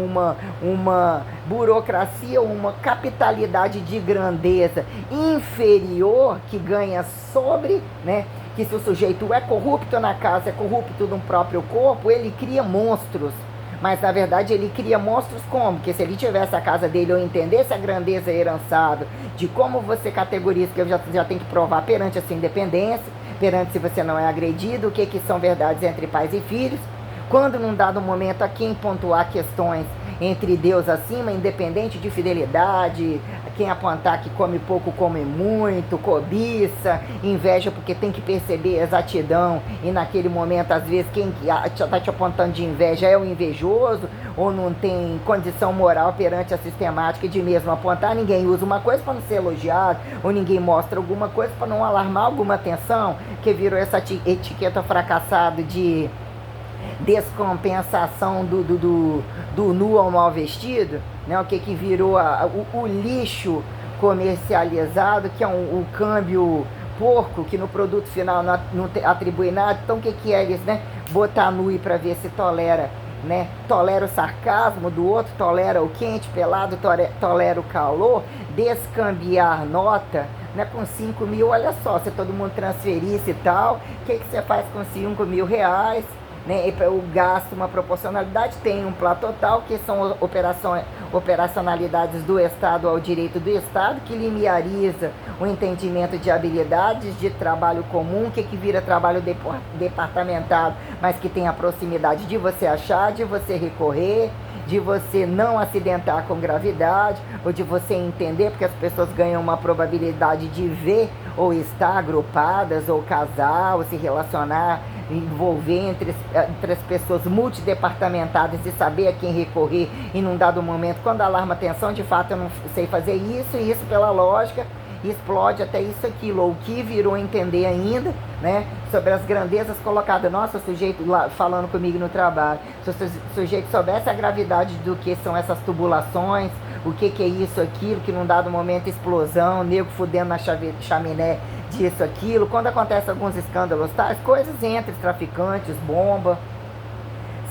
uma burocracia, uma capitalidade de grandeza inferior que ganha sobre, né? Que se o sujeito é corrupto na casa, é corrupto no próprio corpo, ele cria monstros. Mas, na verdade, ele cria monstros como? Porque se ele tivesse a casa dele ou entendesse a grandeza herançada de como você categoriza, que eu já tenho que provar perante essa independência, perante se você não é agredido, o que são verdades entre pais e filhos, quando num dado momento a quem pontuar questões entre Deus acima, independente de fidelidade, quem apontar que come pouco, come muito, cobiça, inveja porque tem que perceber exatidão, e naquele momento, às vezes, quem está te apontando de inveja é o invejoso, ou não tem condição moral perante a sistemática de mesmo apontar, ninguém usa uma coisa para não ser elogiado, ou ninguém mostra alguma coisa para não alarmar alguma atenção, que virou essa etiqueta fracassada de descompensação do nu ao mal vestido, né? O que virou o lixo comercializado, que é o câmbio porco, que no produto final não atribui nada. Então o que é eles, né? Botar nu para ver se tolera, né? Tolera o sarcasmo do outro, tolera o quente, pelado, tolera o calor, descambiar nota, né? Com 5 mil, olha só, se todo mundo transferisse e tal, o que você faz com 5 mil reais? Né, o gasto, uma proporcionalidade, tem um plano total, que são operacionalidades do Estado ao direito do Estado, que lineariza o entendimento de habilidades de trabalho comum, que vira trabalho departamentado, mas que tem a proximidade de você achar, de você recorrer, de você não acidentar com gravidade, ou de você entender, porque as pessoas ganham uma probabilidade de ver ou estar agrupadas, ou casar, ou se relacionar, envolver entre as pessoas multidepartamentadas e saber a quem recorrer em um dado momento, quando alarma atenção, de fato eu não sei fazer isso, e isso pela lógica explode até isso, aquilo, ou o que virou entender ainda, né, sobre as grandezas colocadas. Nossa, o sujeito lá falando comigo no trabalho, se o sujeito soubesse a gravidade do que são essas tubulações, o que é isso, aquilo, que num dado momento explosão, nego fudendo na chaminé disso, aquilo, quando acontece alguns escândalos tais, coisas entre traficantes, bomba,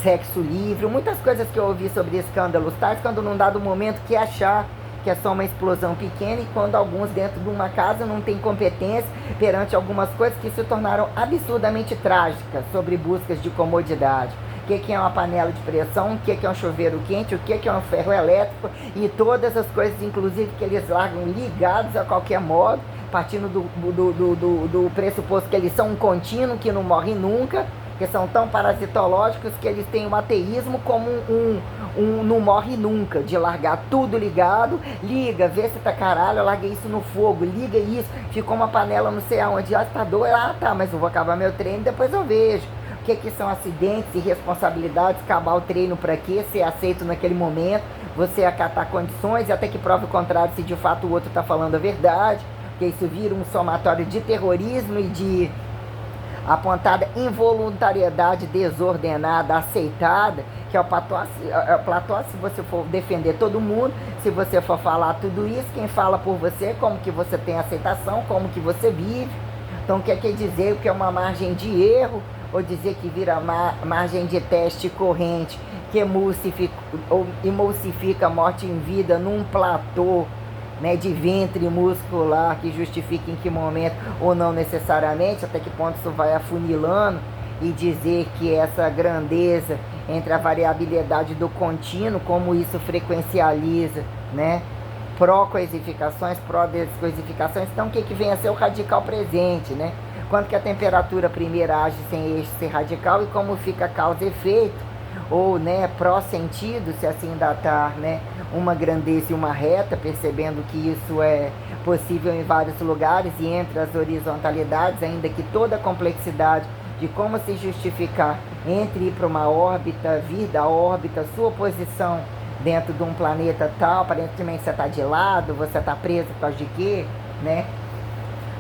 sexo livre, muitas coisas que eu ouvi sobre escândalos tais, quando num dado momento que achar que é só uma explosão pequena, e quando alguns dentro de uma casa não têm competência perante algumas coisas que se tornaram absurdamente trágicas, sobre buscas de comodidade. O que é uma panela de pressão, o que é um chuveiro quente, o que é um ferro elétrico, e todas as coisas, inclusive, que eles largam ligados a qualquer modo, partindo do pressuposto que eles são um contínuo, que não morre nunca, que são tão parasitológicos que eles têm o ateísmo como um não morre nunca, de largar tudo ligado, liga, vê se tá caralho, larga isso no fogo, liga isso, ficou uma panela não sei aonde, tá doido, tá, mas eu vou acabar meu treino, depois eu vejo. O que são acidentes e responsabilidades, acabar o treino para quê, ser aceito naquele momento, você acatar condições, e até que prove o contrário, se de fato o outro tá falando a verdade, porque isso vira um somatório de terrorismo e de apontada involuntariedade desordenada, aceitada, que é o platô, se você for defender todo mundo, se você for falar tudo isso, quem fala por você, como que você tem aceitação, como que você vive. Então, quer dizer o que é uma margem de erro, ou dizer que vira margem de teste corrente, que emulsifica a morte em vida num platô, né, de ventre muscular, que justifica em que momento, ou não necessariamente, até que ponto isso vai afunilando, e dizer que essa grandeza entre a variabilidade do contínuo, como isso frequencializa, né, pró-coisificações, pró-descoisificações. Então o que vem a ser o radical presente, né? Quanto que a temperatura primeira age sem eixo ser radical, e como fica causa e efeito, ou, né, pró-sentido, se assim datar, né, uma grandeza e uma reta, percebendo que isso é possível em vários lugares, e entre as horizontalidades, ainda que toda a complexidade de como se justificar entre ir para uma órbita, vir da órbita, sua posição dentro de um planeta tal, aparentemente você está de lado, você está preso por causa de quê, né?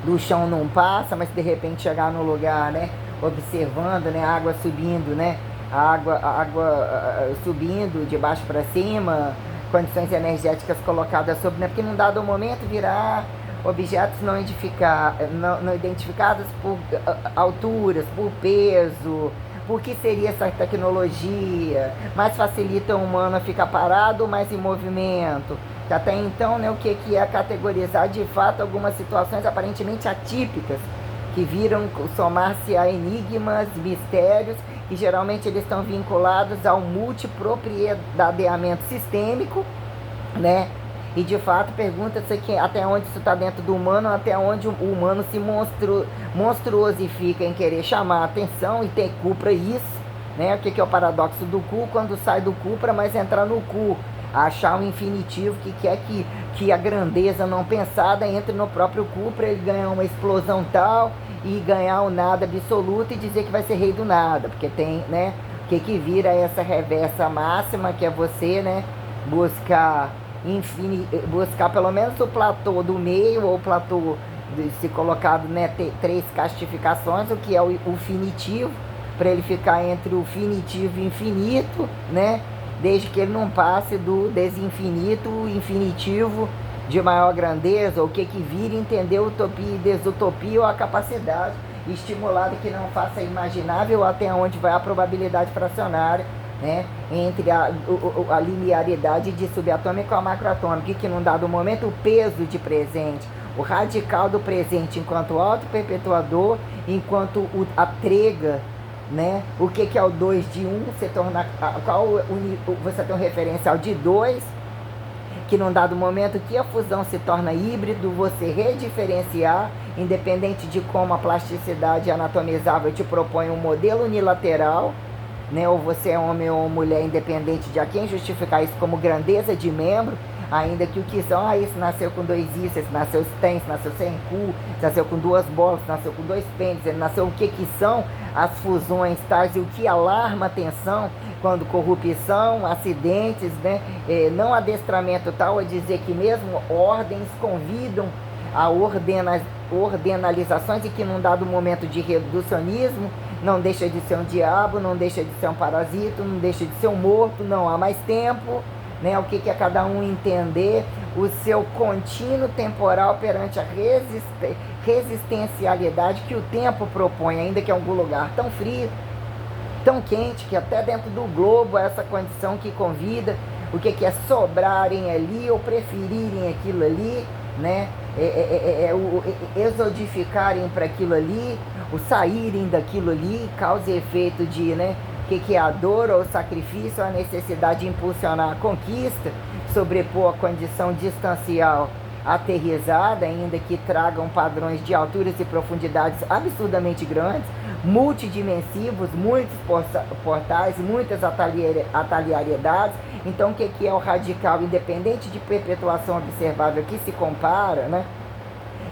Do chão não passa, mas de repente chegar no lugar, né, observando, né, a água subindo, né, a água subindo de baixo para cima, condições energéticas colocadas sobre, né, porque num dado momento virá objetos não identificados por alturas, por peso, por que seria essa tecnologia, mais facilita o humano a ficar parado ou mais em movimento. Que até então, né, o que é categorizar de fato algumas situações aparentemente atípicas, que viram somar-se a enigmas, mistérios, que geralmente eles estão vinculados ao multipropriedadeamento sistêmico, né, E de fato pergunta-se até onde isso está dentro do humano, até onde o humano se monstruosifica em querer chamar a atenção e ter cu para isso, né? O que é o paradoxo do cu? Quando sai do cu para mais entrar no cu, achar um infinitivo que quer que a grandeza não pensada entre no próprio cu para ele ganhar uma explosão tal e ganhar o nada absoluto e dizer que vai ser rei do nada, porque tem, né? O que vira essa reversa máxima, que é você, né, buscar pelo menos o platô do meio, ou o platô se colocado, né, três castificações, o que é o finitivo, para ele ficar entre o finitivo e o infinito, né, desde que ele não passe do desinfinito, o infinitivo de maior grandeza, ou o que vira entender utopia e desutopia, ou a capacidade estimulada que não faça imaginável até onde vai a probabilidade fracionária, né, entre a linearidade de subatômico a macroatômico, e que num dado momento o peso de presente, o radical do presente enquanto auto-perpetuador, enquanto a trega, né, o que é o 2 de 1, você tem um referencial de 2, que num dado momento que a fusão se torna híbrido, você rediferenciar, independente de como a plasticidade anatomizável te propõe um modelo unilateral, né, ou você é homem ou mulher, independente de a quem justificar isso como grandeza de membro, ainda que o que são, esse nasceu com 2 isso, esse nasceu sem, esse nasceu sem cu, esse nasceu com 2 bolas, esse nasceu com 2 pênis, ele nasceu o que são as fusões tais e o que alarma a atenção quando corrupção, acidentes, né, não adestramento tal, a dizer que mesmo ordens convidam a ordenalizações e que num dado momento de reducionismo não deixa de ser um diabo, não deixa de ser um parasita, não deixa de ser um morto, não há mais tempo, né? O que é cada um entender o seu contínuo temporal perante a resistencialidade que o tempo propõe, ainda que em algum lugar tão frio, tão quente, que até dentro do globo é essa condição que convida o que é sobrarem ali ou preferirem aquilo ali, né? Exodificarem para aquilo ali, o saírem daquilo ali, causa e efeito de, né, o que é a dor ou o sacrifício, a necessidade de impulsionar a conquista, sobrepor a condição distancial aterrizada, ainda que tragam padrões de alturas e profundidades absurdamente grandes, multidimensivos, muitos portais, muitas atalhariedades. Então, o que é o radical independente de perpetuação observável que se compara, né?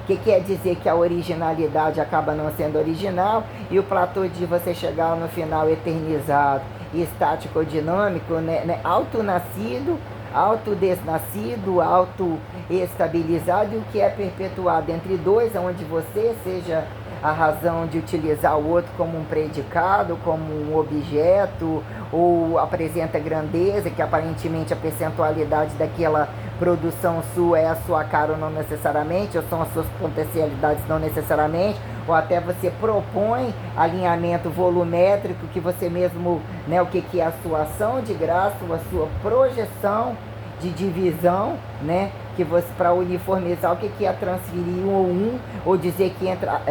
O que quer dizer que a originalidade acaba não sendo original e o platô de você chegar no final eternizado e estático dinâmico, né? Auto-nascido, auto-desnascido, auto-estabilizado, e o que é perpetuado entre dois, onde você seja a razão de utilizar o outro como um predicado, como um objeto, ou apresenta grandeza, que aparentemente a percentualidade daquela produção sua é a sua cara ou não necessariamente, ou são as suas potencialidades não necessariamente, ou até você propõe alinhamento volumétrico que você mesmo, né, o que é a sua ação de graça, a sua projeção de divisão, né, que você, para uniformizar o que é transferir um, ou dizer que entra,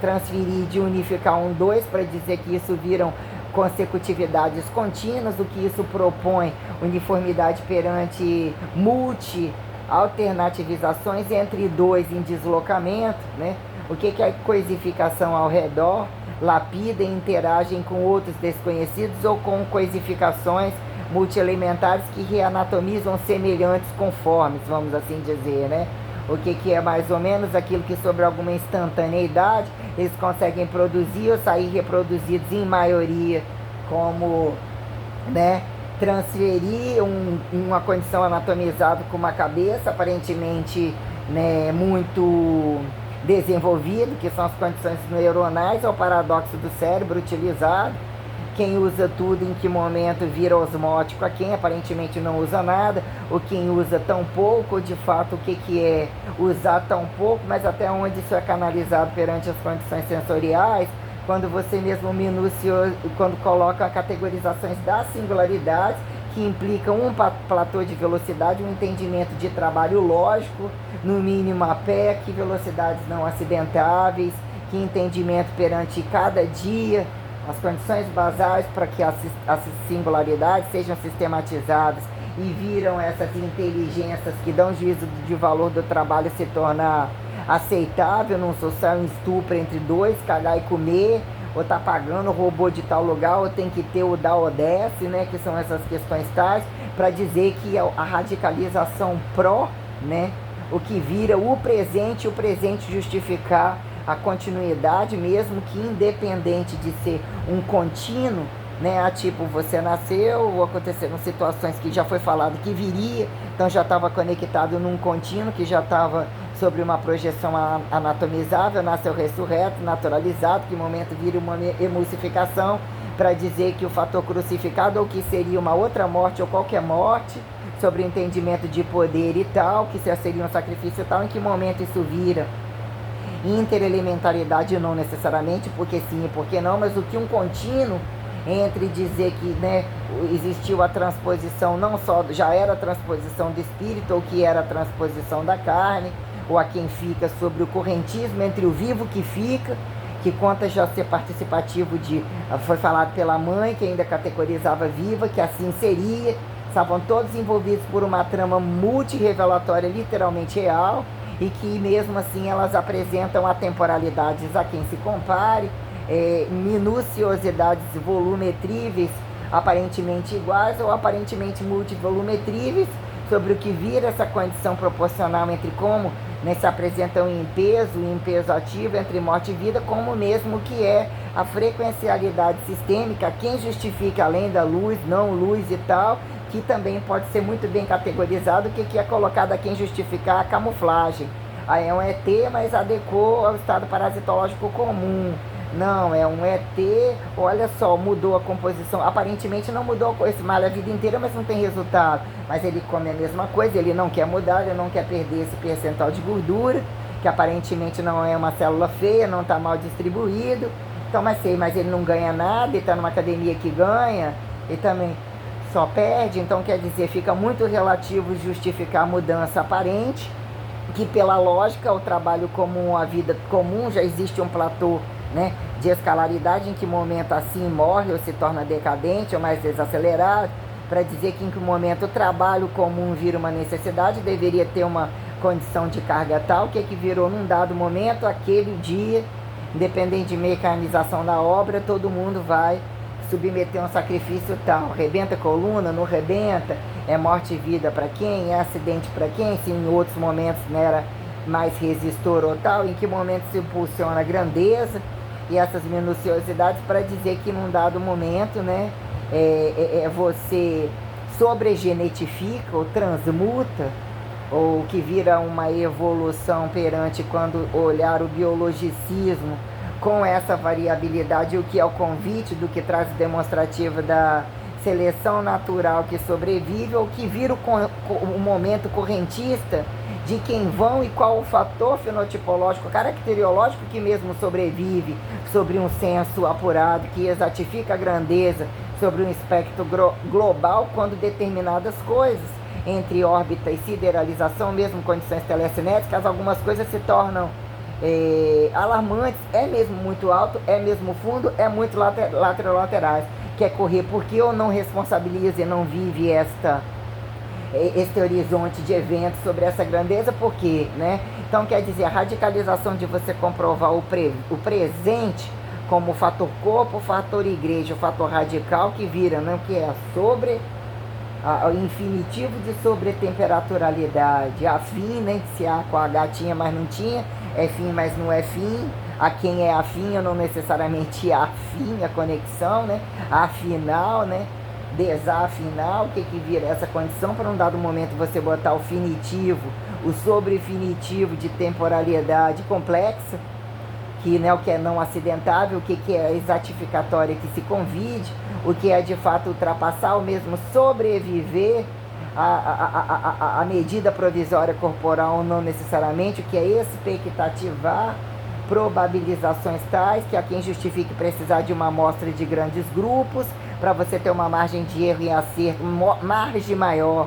transferir de unificar um, dois, para dizer que isso viram consecutividades contínuas, o que isso propõe uniformidade perante multi-alternativizações entre dois em deslocamento, né? O que é a coisificação ao redor, lapida e interagem com outros desconhecidos ou com coisificações multielementares que reanatomizam semelhantes conformes, vamos assim dizer, né? O que é mais ou menos aquilo que sobre alguma instantaneidade eles conseguem produzir ou sair reproduzidos em maioria, como, né, transferir uma condição anatomizada com uma cabeça aparentemente, né, muito desenvolvido, que são as condições neuronais, ao paradoxo do cérebro utilizado. Quem usa tudo, em que momento vira osmótico a quem aparentemente não usa nada, ou quem usa tão pouco, de fato, o que é usar tão pouco, mas até onde isso é canalizado perante as condições sensoriais, quando você mesmo minucioso, quando coloca categorizações das singularidades, que implicam um platô de velocidade, um entendimento de trabalho lógico, no mínimo a pé, que velocidades não acidentáveis, que entendimento perante cada dia, as condições basais para que as singularidades sejam sistematizadas e viram essas inteligências que dão juízo de valor do trabalho se tornar aceitável num social estupro entre dois, cagar e comer, ou tá pagando o robô de tal lugar, ou tem que ter o da Odesse, né, que são essas questões tais, para dizer que a radicalização pró, né, o que vira o presente justificar a continuidade, mesmo que independente de ser um contínuo, né, tipo, você nasceu, aconteceram situações que já foi falado que viria, então já estava conectado num contínuo, que já estava sobre uma projeção anatomizável, nasceu ressurreto, naturalizado, que momento vira uma emulsificação, para dizer que o fator crucificado, ou que seria uma outra morte, ou qualquer morte, sobre o entendimento de poder e tal, que seria um sacrifício e tal, em que momento isso vira interelementariedade, não necessariamente, porque sim e porque não, mas o que um contínuo entre dizer que, né, existiu a transposição, não só já era a transposição do espírito, ou que era a transposição da carne, ou a quem fica, sobre o correntismo entre o vivo que fica, que conta já ser participativo de, foi falado pela mãe, que ainda categorizava viva, que assim seria, estavam todos envolvidos por uma trama multirrevelatória literalmente real, e que mesmo assim elas apresentam atemporalidades a quem se compare, minuciosidades volumetríveis aparentemente iguais ou aparentemente multivolumetríveis, sobre o que vira essa condição proporcional entre como, né, se apresentam em peso ativo entre morte e vida, como mesmo que é a frequencialidade sistêmica, quem justifica além da luz, não luz e tal, que também pode ser muito bem categorizado, que é colocado a quem justificar a camuflagem. Aí é um ET, mas adequou ao estado parasitológico comum. Não, é um ET, olha só, mudou a composição. Aparentemente não mudou esse mal a vida inteira, mas não tem resultado. Mas ele come a mesma coisa, ele não quer mudar, ele não quer perder esse percentual de gordura, que aparentemente não é uma célula feia, não está mal distribuído. Então, mas ele não ganha nada, ele está numa academia que ganha, e também só perde. Então, quer dizer, fica muito relativo justificar a mudança aparente, que pela lógica, o trabalho comum, a vida comum, já existe um platô, né, de escalaridade, em que momento assim morre ou se torna decadente ou mais desacelerado, para dizer que em que momento o trabalho comum vira uma necessidade, deveria ter uma condição de carga tal, que virou num dado momento, aquele dia, independente de mecanização da obra, todo mundo vai submeter um sacrifício tal. Rebenta a coluna, não rebenta, é morte e vida para quem, é acidente para quem, se em outros momentos não era mais resistor ou tal, em que momento se impulsiona a grandeza e essas minuciosidades, para dizer que num dado momento, né, você sobregenetifica ou transmuta, ou que vira uma evolução perante quando olhar o biologicismo com essa variabilidade, o que é o convite do que traz demonstrativo da seleção natural que sobrevive, ou que vira o momento correntista de quem vão e qual o fator fenotipológico, caracteriológico que mesmo sobrevive sobre um senso apurado, que exatifica a grandeza sobre um espectro global, quando determinadas coisas, entre órbita e sideralização, mesmo condições telecinéticas, algumas coisas se tornam alarmantes, é mesmo muito alto, é mesmo fundo, é muito laterais. Quer correr porque ou não responsabiliza e não vive este horizonte de eventos sobre essa grandeza, por quê, né? Então, quer dizer, a radicalização de você comprovar o presente como o fator corpo, o fator igreja, o fator radical, que vira, né, que é sobre o infinitivo de sobretemperaturalidade, afim, né, se A com H tinha, mas não tinha, é fim, mas não é fim, a quem é afim, ou não necessariamente afim, a conexão, né, afinal, né, desafinal, o que vira essa condição, para um dado momento você botar o finitivo, o sobrefinitivo de temporalidade complexa, que, né, o que é não acidentável, o que é exatificatória, que se convide, o que é de fato ultrapassar, ou mesmo sobreviver a medida provisória corporal, não necessariamente, o que é expectativar probabilizações tais que a quem justifique precisar de uma amostra de grandes grupos, para você ter uma margem de erro e acerto, margem maior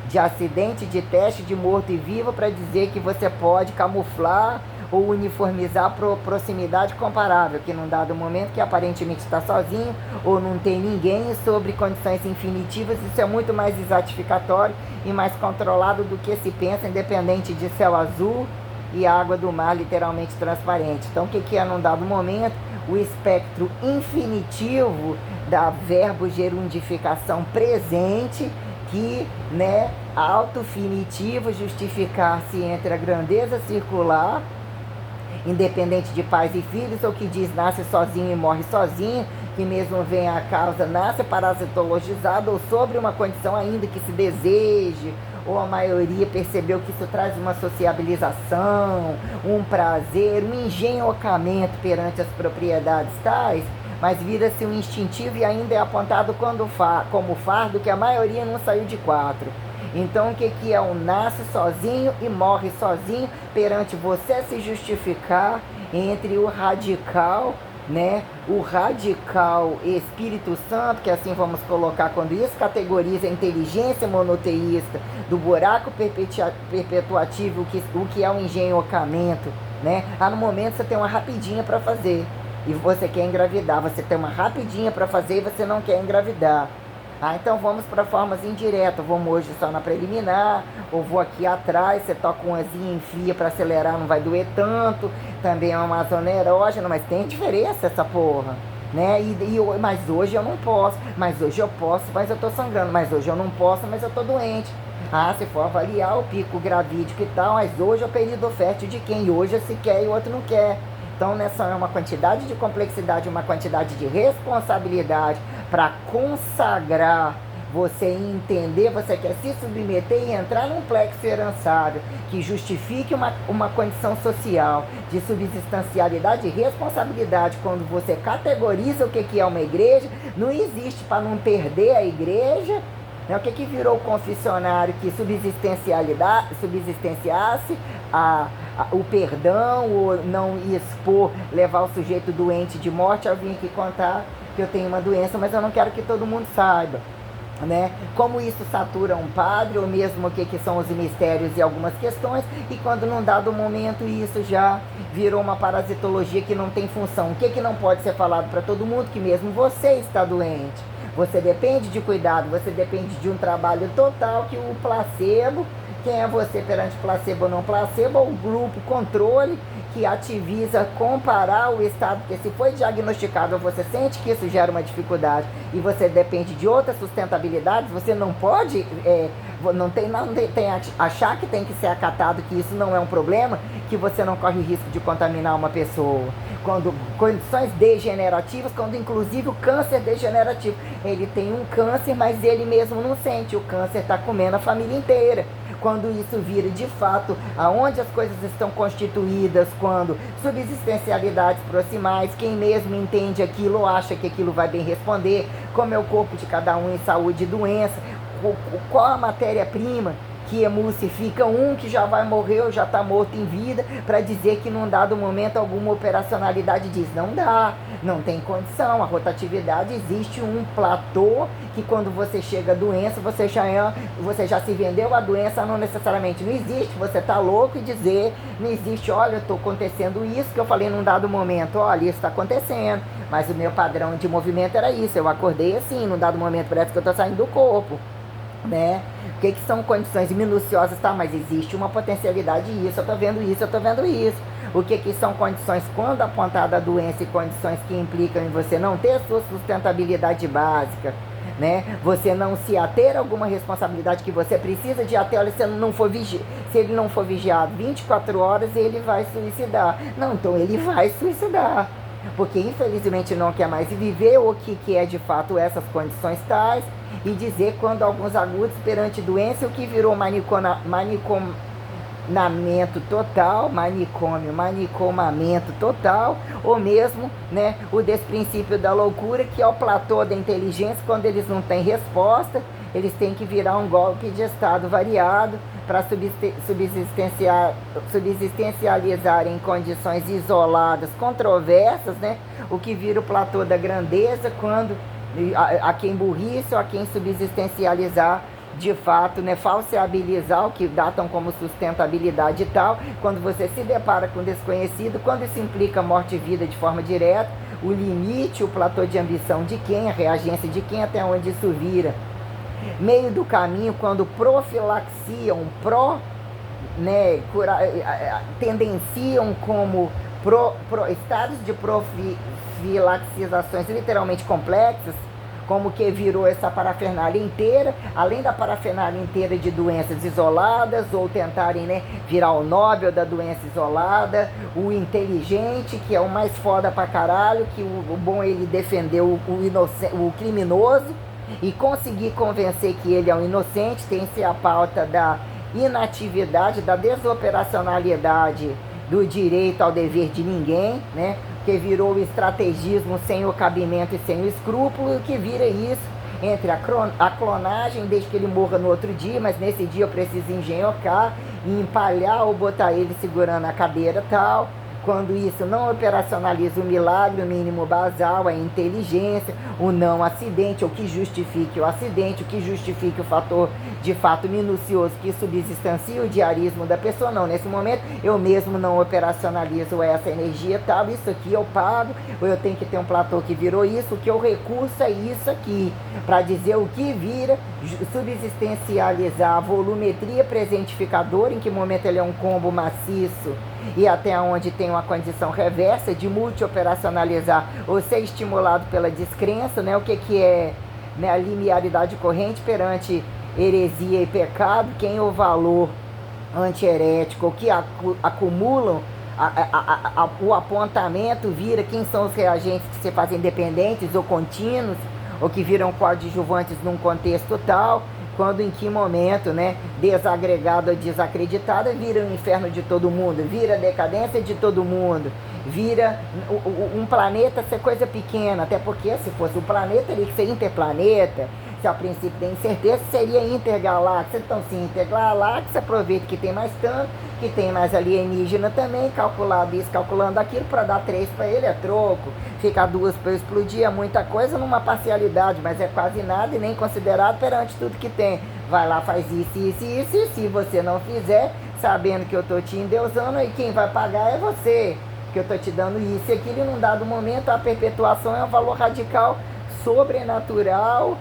de acidente, de teste, de morto e vivo, para dizer que você pode camuflar ou uniformizar proximidade comparável, que num dado momento que aparentemente está sozinho ou não tem ninguém, sobre condições infinitivas, isso é muito mais exatificatório e mais controlado do que se pensa, independente de céu azul e água do mar literalmente transparente. Então, o que é num dado momento? O espectro infinitivo da verbo-gerundificação presente, que, né, autofinitivo, justificar-se entre a grandeza circular, independente de pais e filhos, ou que diz nasce sozinho e morre sozinho, que mesmo vem a causa, nasce parasitologizado, ou sobre uma condição ainda que se deseje, ou a maioria percebeu que isso traz uma sociabilização, um prazer, um engenhocamento perante as propriedades tais, mas vira-se um instintivo e ainda é apontado como fardo que a maioria não saiu de quatro. Então, o que é um nasce sozinho e morre sozinho perante você se justificar entre o radical, né? O radical Espírito Santo, que assim vamos colocar quando isso categoriza a inteligência monoteísta do buraco perpetuativo, o que é um engenhocamento, né? No momento você tem uma rapidinha para fazer e você quer engravidar, você tem uma rapidinha para fazer e você não quer engravidar. Então vamos para formas indiretas, vamos hoje só na preliminar, ou vou aqui atrás, você toca um azinho, enfia para acelerar, não vai doer tanto, também é uma zona erógena, mas tem diferença essa porra, né? Mas hoje eu não posso, mas hoje eu posso, mas eu tô sangrando, mas hoje eu não posso, mas eu tô doente. Se for avaliar o pico gravídico e tal, mas hoje é o período fértil de quem hoje se quer e o outro não quer. Então, nessa é uma quantidade de complexidade, uma quantidade de responsabilidade para consagrar você entender, você quer se submeter e entrar num plexo herançário que justifique uma condição social de subsistencialidade e responsabilidade. Quando você categoriza o que é uma igreja, não existe para não perder a igreja. O que virou o confessionário que subsistenciasse o perdão, ou não expor, levar o sujeito doente de morte. Eu vim aqui contar que eu tenho uma doença, mas eu não quero que todo mundo saiba, né? Como isso satura um padre, ou mesmo o que são os mistérios e algumas questões, e quando num dado momento isso já virou uma parasitologia que não tem função. O que não pode ser falado para todo mundo? Que mesmo você está doente, você depende de cuidado, você depende de um trabalho total, que o placebo, quem é você perante placebo ou não placebo, ou o grupo controle que ativiza comparar o estado, porque se foi diagnosticado, você sente que isso gera uma dificuldade e você depende de outras sustentabilidades, você não pode, achar que tem que ser acatado, que isso não é um problema, que você não corre o risco de contaminar uma pessoa. Quando condições degenerativas, quando inclusive o câncer degenerativo, ele tem um câncer, mas ele mesmo não sente, o câncer está comendo a família inteira. Quando isso vira de fato aonde as coisas estão constituídas, quando subsistencialidades proximais, quem mesmo entende aquilo ou acha que aquilo vai bem responder, como é o corpo de cada um em saúde e doença, qual a matéria-prima que emulsifica um que já vai morrer ou já está morto em vida, para dizer que num dado momento alguma operacionalidade diz, não dá, não tem condição, a rotatividade, existe um platô que quando você chega à doença, você já se vendeu a doença, não necessariamente, não existe, você está louco e dizer, não existe, olha, estou acontecendo isso, que eu falei num dado momento, olha, isso está acontecendo, mas o meu padrão de movimento era isso, eu acordei assim, num dado momento parece que eu estou saindo do corpo, né? O que são condições minuciosas, tá? Mas existe uma potencialidade isso, eu tô vendo isso, eu tô vendo isso. O que são condições quando apontada a doença e condições que implicam em você não ter sua sustentabilidade básica, né? Você não se ater a alguma responsabilidade que você precisa de até, olha, se ele não for vigiado 24 horas, ele vai suicidar. Não, então ele vai suicidar, porque infelizmente não quer mais viver o que é de fato essas condições tais, e dizer quando alguns agudos perante doença, o que virou manicomamento total, manicomamento total, ou mesmo, né, o desprincípio da loucura, que é o platô da inteligência, quando eles não têm resposta, eles têm que virar um golpe de estado variado para subsistencializar em condições isoladas, controversas, né, o que vira o platô da grandeza, quando a quem burrice ou a quem subsistencializar de fato, né, falseabilizar o que datam como sustentabilidade e tal, quando você se depara com desconhecido, quando isso implica morte e vida de forma direta, o limite, o platô de ambição de quem, a reagência de quem, até onde isso vira. Meio do caminho, quando profilaxiam, né, tendenciam como estados de profilaxizações literalmente complexas, como que virou essa parafernália inteira, além da parafernália inteira de doenças isoladas, ou tentarem, né, virar o Nobel da doença isolada, o inteligente, que é o mais foda pra caralho, que o bom é ele defender o criminoso, e conseguir convencer que ele é um inocente, tem-se a pauta da inatividade, da desoperacionalidade do direito ao dever de ninguém, né? Que virou o estrategismo sem o cabimento e sem o escrúpulo, que vira isso entre a clonagem, desde que ele morra no outro dia, mas nesse dia eu preciso engenhocar e empalhar ou botar ele segurando a cadeira tal. Quando isso não operacionaliza o milagre, o mínimo basal, a inteligência, o não acidente, o que justifique o acidente, o que justifique o fator de fato minucioso que subsistancia o diarismo da pessoa. Não, nesse momento eu mesmo não operacionalizo essa energia tal, isso aqui eu pago, ou eu tenho que ter um platô que virou isso, o que eu recurso é isso aqui, para dizer o que vira, subsistencializar a volumetria presentificadora, em que momento ele é um combo maciço, e até onde tem uma condição reversa de multioperacionalizar ou ser estimulado pela descrença, né? O que é, né, a linearidade corrente perante heresia e pecado, quem é o valor antiherético, o que acumulam o apontamento vira quem são os reagentes que se fazem dependentes ou contínuos, ou que viram coadjuvantes num contexto tal, quando, em que momento, né, desagregado ou desacreditada, vira o inferno de todo mundo, vira a decadência de todo mundo, vira um planeta ser coisa pequena, até porque se fosse um planeta, teria que ser interplaneta, se a princípio tem incerteza, seria intergaláxia. Então, se intergaláxia, aproveita que tem mais tanto, que tem mais alienígena também, calculado isso, calculando aquilo, para dar 3 para ele é troco, ficar 2 para explodir é muita coisa numa parcialidade, mas é quase nada e nem considerado perante tudo que tem. Vai lá, faz isso, isso, isso, e se você não fizer, sabendo que eu estou te endeusando, aí quem vai pagar é você, que eu estou te dando isso e aquilo, e num dado momento a perpetuação é um valor radical, sobrenatural,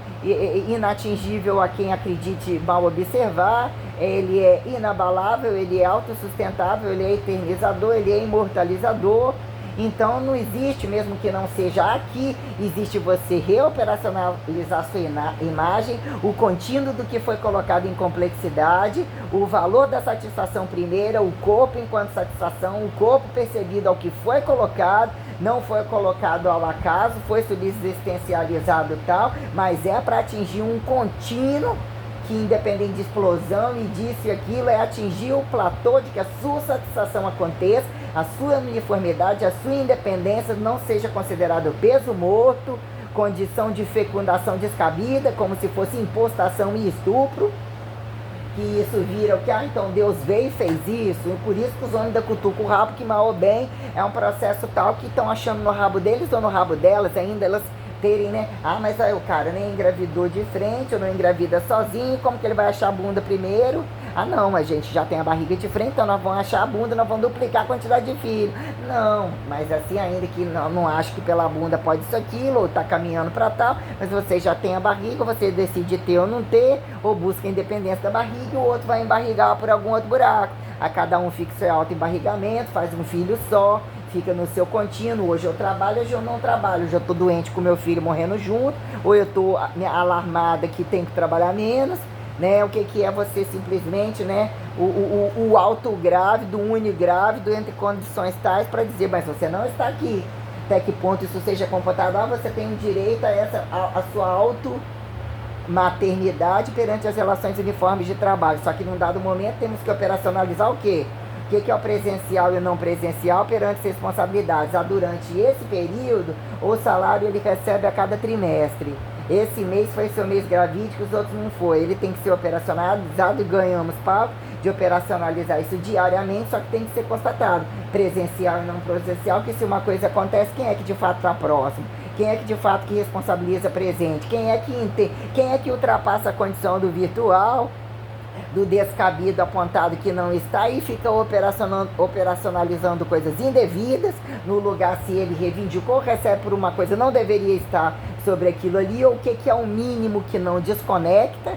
inatingível a quem acredite mal observar. Ele é inabalável, ele é autossustentável, ele é eternizador, ele é imortalizador. Então não existe, mesmo que não seja aqui, existe você reoperacionalizar sua imagem, o contínuo do que foi colocado em complexidade, o valor da satisfação primeira, o corpo enquanto satisfação, o corpo percebido ao que foi colocado, não foi colocado ao acaso, foi subsistencializado tal, mas é para atingir um contínuo que, independente de explosão e disso e aquilo, é atingir o platô de que a sua satisfação aconteça, a sua uniformidade, a sua independência não seja considerado peso morto, condição de fecundação descabida, como se fosse impostação e estupro, que isso vira o que, então Deus veio e fez isso, e por isso que os homens da cutucam o rabo, que mal ou bem é um processo tal que estão achando no rabo deles ou no rabo delas, ainda elas terem, né, mas aí o cara nem engravidou de frente, ou não engravida sozinho, como que ele vai achar a bunda primeiro? Não, a gente já tem a barriga de frente, então nós vamos achar a bunda, nós vamos duplicar a quantidade de filhos. Não, mas assim, ainda que não acho que pela bunda pode isso, aquilo, ou tá caminhando para tal, mas você já tem a barriga, você decide ter ou não ter, ou busca a independência da barriga, e o outro vai embarrigar por algum outro buraco. A cada um fica seu auto-embarrigamento, faz um filho só, fica no seu contínuo. Hoje eu trabalho, hoje eu não trabalho, hoje eu tô doente com meu filho morrendo junto, ou eu tô alarmada que tenho que trabalhar menos, né? O que é você simplesmente, né, o autográvido, o unigrávido entre condições tais para dizer, mas você não está aqui. Até que ponto isso seja comportado? Você tem um direito a sua maternidade perante as relações uniformes de trabalho. Só que num dado momento temos que operacionalizar o quê? O que é o presencial e o não presencial perante as responsabilidades? Durante esse período, o salário ele recebe a cada trimestre. Esse mês foi seu mês gravídico, os outros não foi. Ele tem que ser operacionalizado e ganhamos pago de operacionalizar isso diariamente, só que tem que ser constatado. Presencial e não presencial, que se uma coisa acontece, quem é que de fato está próximo? Quem é que de fato que responsabiliza presente? Quem é que ultrapassa a condição do virtual, do descabido apontado que não está e fica operacionalizando coisas indevidas no lugar, se ele reivindicou, recebe por uma coisa, não deveria estar sobre aquilo ali, ou o que é o mínimo que não desconecta,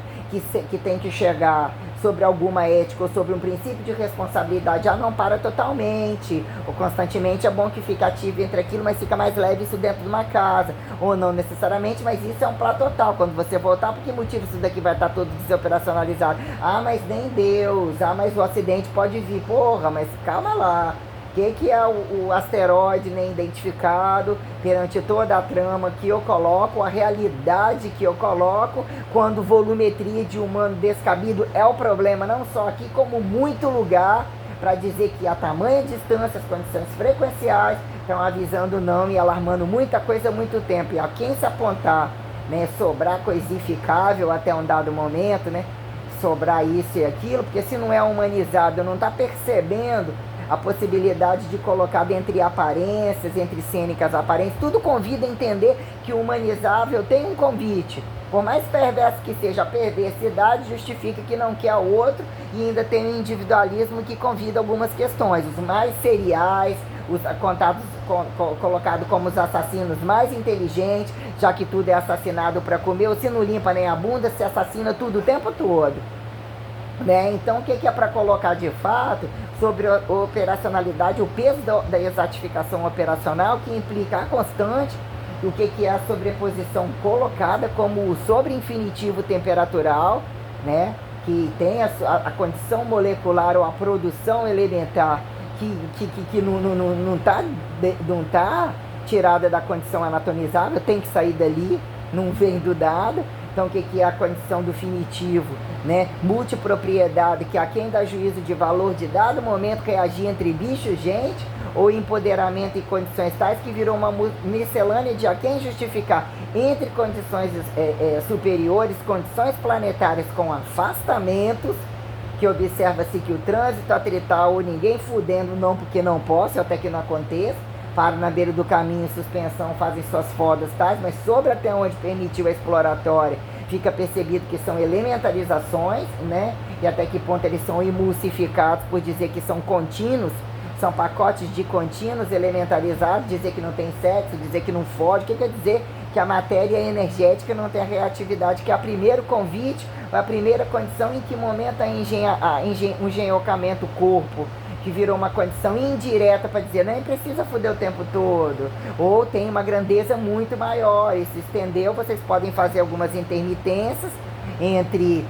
que tem que chegar sobre alguma ética ou sobre um princípio de responsabilidade, já não para totalmente, ou constantemente. É bom que fique ativo entre aquilo, mas fica mais leve isso dentro de uma casa, ou não necessariamente, mas isso é um plano total. Quando você voltar, por que motivo isso daqui vai estar todo desoperacionalizado? Ah, mas nem Deus, ah, mas o acidente pode vir, porra, mas calma lá. O que é o asteroide nem identificado perante toda a trama que eu coloco, a realidade que eu coloco, quando volumetria de humano descabido é o problema, não só aqui, como muito lugar, para dizer que a tamanha distância, as condições frequenciais estão avisando não e alarmando muita coisa há muito tempo. E a quem se apontar, né, sobrar coisificável até um dado momento, né, sobrar isso e aquilo, porque se não é humanizado, não está percebendo a possibilidade de colocar dentre aparências, entre cênicas aparências, tudo convida a entender que o humanizável tem um convite. Por mais perverso que seja, a perversidade justifica que não quer o outro, e ainda tem o individualismo que convida algumas questões. Os mais seriais, os contados colocados como os assassinos mais inteligentes, já que tudo é assassinado para comer, ou se não limpa nem a bunda, se assassina tudo o tempo todo. Né? Então, o que é para colocar de fato sobre a operacionalidade, o peso da exatificação operacional, que implica a constante, o que é a sobreposição colocada como o sobreinfinitivo temperatural, né? Que tem a condição molecular ou a produção elementar que não está tirada da condição anatomizável, tem que sair dali, não vem do dado. Então, o que é a condição do finitivo, né? Multipropriedade, que a quem dá juízo de valor de dado momento reagir entre bicho e gente, ou empoderamento em condições tais que virou uma miscelânea de a quem justificar entre condições superiores, condições planetárias com afastamentos, que observa-se que o trânsito atrital ou ninguém fudendo não porque não posso, até que não aconteça, param na beira do caminho, suspensão, fazem suas fodas tais, mas sobre até onde permitiu a exploratória, fica percebido que são elementarizações, né? E até que ponto eles são emulsificados por dizer que são contínuos, são pacotes de contínuos elementarizados, dizer que não tem sexo, dizer que não fode. O que quer dizer? Que a matéria energética não tem a reatividade, que é o primeiro convite, a primeira condição. Em que momento o engenhocamento corpo, que virou uma condição indireta para dizer, nem precisa foder o tempo todo, ou tem uma grandeza muito maior, e se estendeu, vocês podem fazer algumas intermitências entre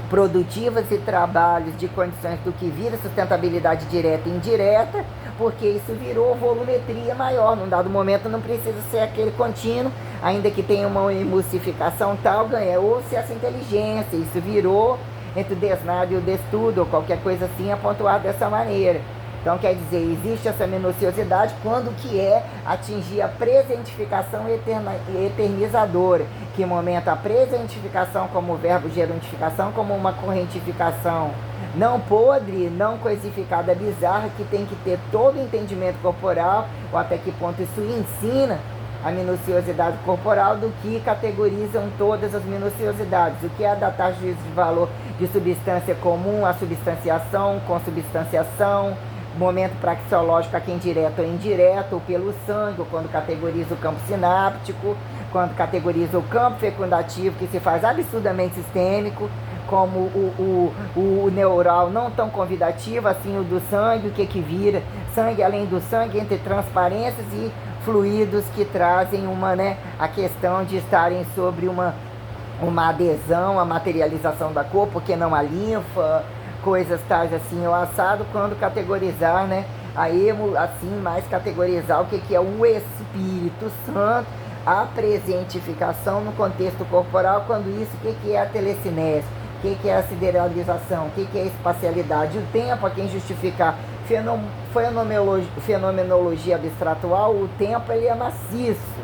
produtivas e trabalhos de condições do que vira sustentabilidade direta e indireta, porque isso virou volumetria maior. Num dado momento não precisa ser aquele contínuo, ainda que tenha uma emulsificação tal, ganhou-se essa inteligência, isso virou entre o desnado e o destudo, ou qualquer coisa assim, apontuado dessa maneira. Então, quer dizer, existe essa minuciosidade quando que é atingir a presentificação eternizadora, que momenta a presentificação como verbo gerontificação, como uma correntificação não podre, não coisificada, bizarra, que tem que ter todo o entendimento corporal, ou até que ponto isso ensina a minuciosidade corporal, do que categorizam todas as minuciosidades. O que é datar juízo de valor de substância comum, a substanciação, consubstanciação, momento praxeológico a quem direto ou indireto, ou pelo sangue, ou quando categoriza o campo sináptico, quando categoriza o campo fecundativo, que se faz absurdamente sistêmico, como o neural não tão convidativo, assim o do sangue, o que vira sangue além do sangue, entre transparências e fluidos que trazem a questão de estarem sobre uma adesão, a materialização da cor, porque não a linfa, coisas tais assim, o assado, quando categorizar, aí assim, mais categorizar o que é o Espírito Santo, a presentificação no contexto corporal, quando isso, o que é a telecinese, o que é a sideralização, o que é a espacialidade, o tempo, a quem justificar fenomenologia abstratual, o tempo ele é maciço,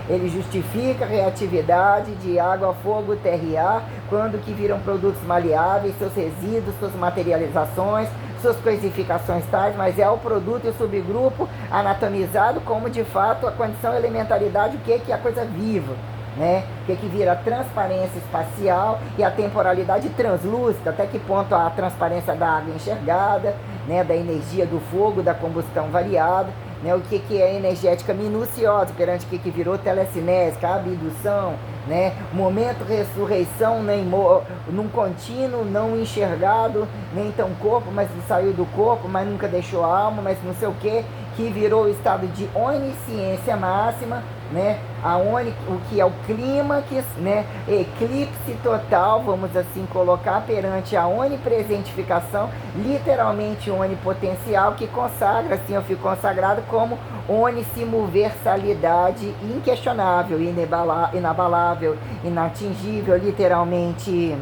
ele justifica a reatividade de água, fogo, terra e ar, quando que viram produtos maleáveis, seus resíduos, suas materializações, suas coisificações tais, mas é o produto e o subgrupo anatomizado como de fato a condição elementaridade, o que é a coisa viva, né? O que vira a transparência espacial e a temporalidade translúcida, até que ponto a transparência da água enxergada, né? Da energia do fogo, da combustão variada, né? O que é energética minuciosa perante o que virou telecinésica, abdução, né? Momento ressurreição num contínuo não enxergado, nem tão corpo, mas saiu do corpo, mas nunca deixou a alma, mas não sei o que virou o estado de onisciência máxima, né? O que é o clímax, né? Eclipse total, vamos assim colocar, perante a onipresentificação, literalmente onipotencial, que consagra, assim eu fico consagrado como onissimulversalidade inquestionável, inabalável, inatingível, literalmente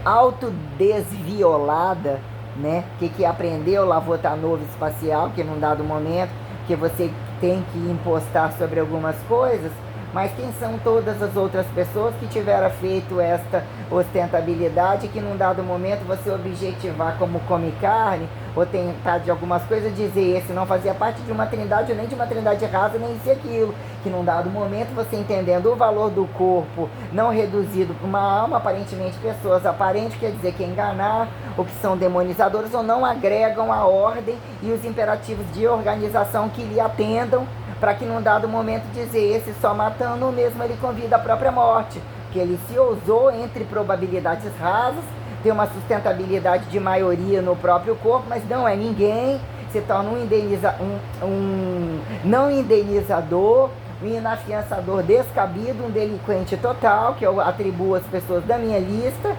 autodesviolada, né? Que aprendeu Lavotanova espacial, que num dado momento que você tem que impostar sobre algumas coisas, mas quem são todas as outras pessoas que tiveram feito esta ostentabilidade, que num dado momento você objetivar como come carne, ou tentar de algumas coisas dizer esse não fazia parte de uma trindade, nem de uma trindade rasa, nem isso e aquilo, que num dado momento você entendendo o valor do corpo não reduzido para uma alma, aparentemente pessoas aparentes, quer dizer que enganar, ou que são demonizadoras, ou não agregam a ordem e os imperativos de organização que lhe atendam, para que num dado momento dizer esse só matando, mesmo ele convida a própria morte, que ele se ousou entre probabilidades rasas, tem uma sustentabilidade de maioria no próprio corpo, mas não é ninguém, se torna um não indenizador, um inafiançador descabido, um delinquente total, que eu atribuo às pessoas da minha lista,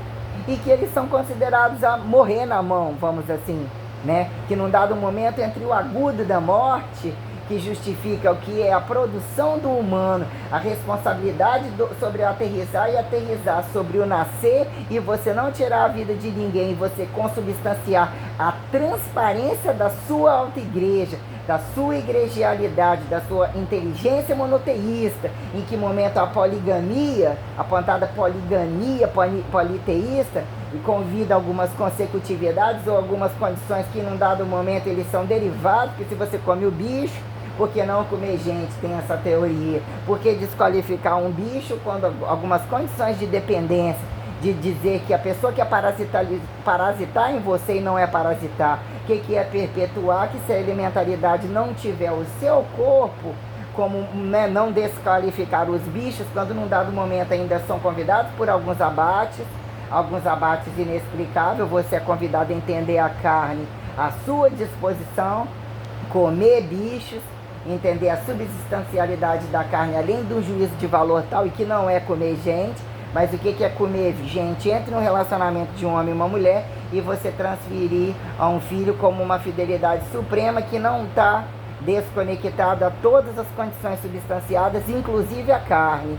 e que eles são considerados a morrer na mão, vamos assim, né? Que num dado momento, entre o agudo da morte, que justifica o que é a produção do humano, a responsabilidade sobre o aterrissar e aterrissar sobre o nascer, e você não tirar a vida de ninguém, você consubstanciar a transparência da sua auto-igreja, da sua igregialidade, da sua inteligência monoteísta, em que momento a poligamia, apontada poligamia politeísta, e convida algumas consecutividades ou algumas condições que num dado momento eles são derivados, que se você come o bicho, por que não comer gente? Tem essa teoria. Por que desqualificar um bicho quando algumas condições de dependência, de dizer que a pessoa que é parasitar em você e não é parasitar, que é perpetuar, que se a elementaridade não tiver o seu corpo, como, né, não desqualificar os bichos, quando num dado momento ainda são convidados por alguns abates inexplicáveis, você é convidado a entender a carne à sua disposição, comer bichos, entender a subsistencialidade da carne, além do juízo de valor tal, e que não é comer gente, mas o que é comer gente? Entre no relacionamento de um homem e uma mulher e você transferir a um filho como uma fidelidade suprema que não está desconectada a todas as condições substanciadas, inclusive a carne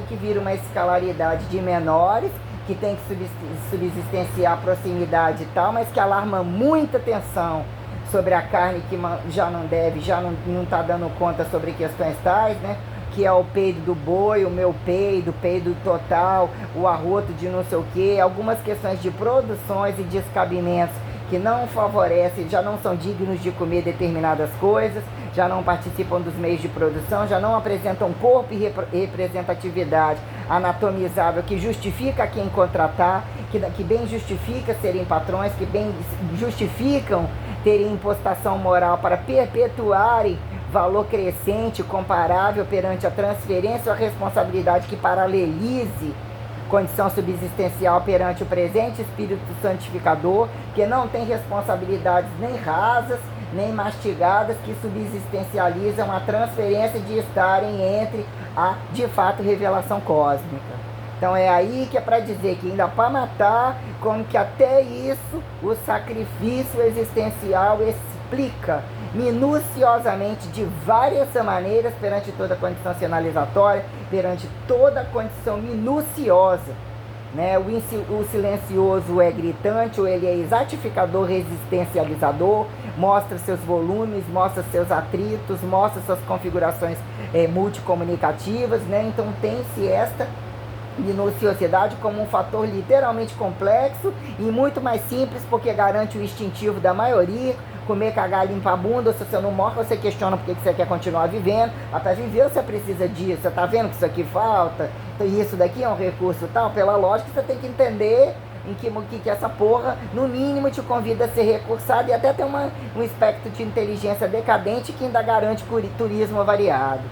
que vira uma escalaridade de menores, que tem que subsistenciar a proximidade e tal, mas que alarma muita atenção sobre a carne que já não deve, já não está dando conta sobre questões tais, né? Que é o peido do boi, o meu peido total, o arroto de não sei o que, algumas questões de produções e descabimentos que não favorecem, já não são dignos de comer determinadas coisas, já não participam dos meios de produção, já não apresentam corpo e representatividade anatomizável que justifica quem contratar, que bem justifica serem patrões, que bem justificam terem impostação moral para perpetuarem valor crescente, comparável perante a transferência ou a responsabilidade que paralelize condição subsistencial perante o presente Espírito Santificador, que não tem responsabilidades nem rasas, nem mastigadas, que subsistencializam a transferência de estarem entre a, de fato, revelação cósmica. Então é aí que é para dizer que ainda para matar, como que até isso o sacrifício existencial explica minuciosamente, de várias maneiras, perante toda a condição sinalizatória, perante toda a condição minuciosa, né? O silencioso é gritante, ou ele é exatificador, resistencializador, mostra seus volumes, mostra seus atritos, mostra suas configurações multicomunicativas, né? Então tem-se esta minuciosidade como um fator literalmente complexo e muito mais simples, porque garante o instintivo da maioria. Comer, cagar, limpar a bunda. Se você não morre, você questiona por que você quer continuar vivendo. Mas para viver você precisa disso. Você está vendo que isso aqui falta? Então, isso daqui é um recurso tal. Pela lógica, você tem que entender em que essa porra, no mínimo, te convida a ser recursado e até ter um espectro de inteligência decadente que ainda garante turismo variado.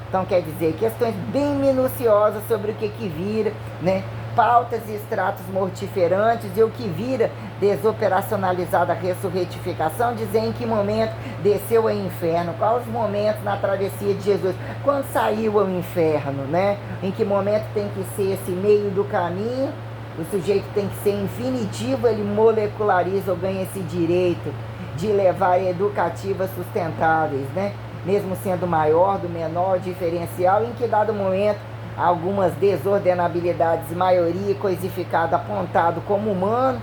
Então, quer dizer, questões bem minuciosas sobre o que vira, né? Pautas e extratos mortiferantes e o que vira desoperacionalizada ressurretificação, dizer em que momento desceu ao inferno, quais os momentos na travessia de Jesus, quando saiu ao inferno, né? Em que momento tem que ser esse meio do caminho, o sujeito tem que ser infinitivo, ele moleculariza ou ganha esse direito de levar educativas sustentáveis, né? Mesmo sendo maior, do menor, diferencial, em que dado momento algumas desordenabilidades, maioria coisificada, apontado como humano,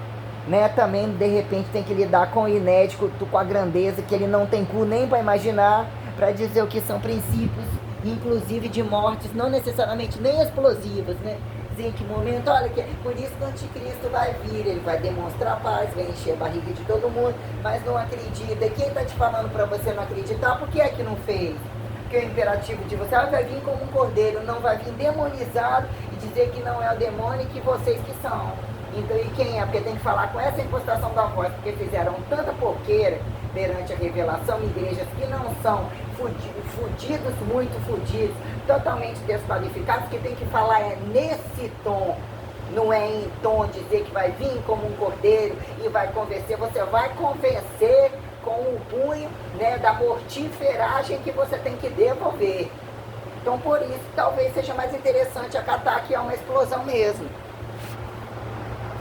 né? Também de repente tem que lidar com o inédito, com a grandeza que ele não tem cu nem para imaginar, para dizer o que são princípios, inclusive de mortes, não necessariamente nem explosivas, né? Dizer em que momento, olha, que por isso que o anticristo vai vir, ele vai demonstrar paz, vai encher a barriga de todo mundo, mas não acredita. E quem está te falando para você não acreditar, por que é que não fez? Porque o imperativo de você vai vir como um cordeiro, não vai vir demonizado e dizer que não é o demônio e que vocês que são. Então, e quem é? Porque tem que falar com essa impostação da voz, porque fizeram tanta porqueira perante a revelação, igrejas que não são fudidos, muito fudidos, totalmente desqualificados, que tem que falar nesse tom. Não é em tom de dizer que vai vir como um cordeiro e vai convencer, você vai convencer com o punho, né, da mortiferagem que você tem que devolver. Então, por isso, talvez seja mais interessante acatar que é uma explosão mesmo.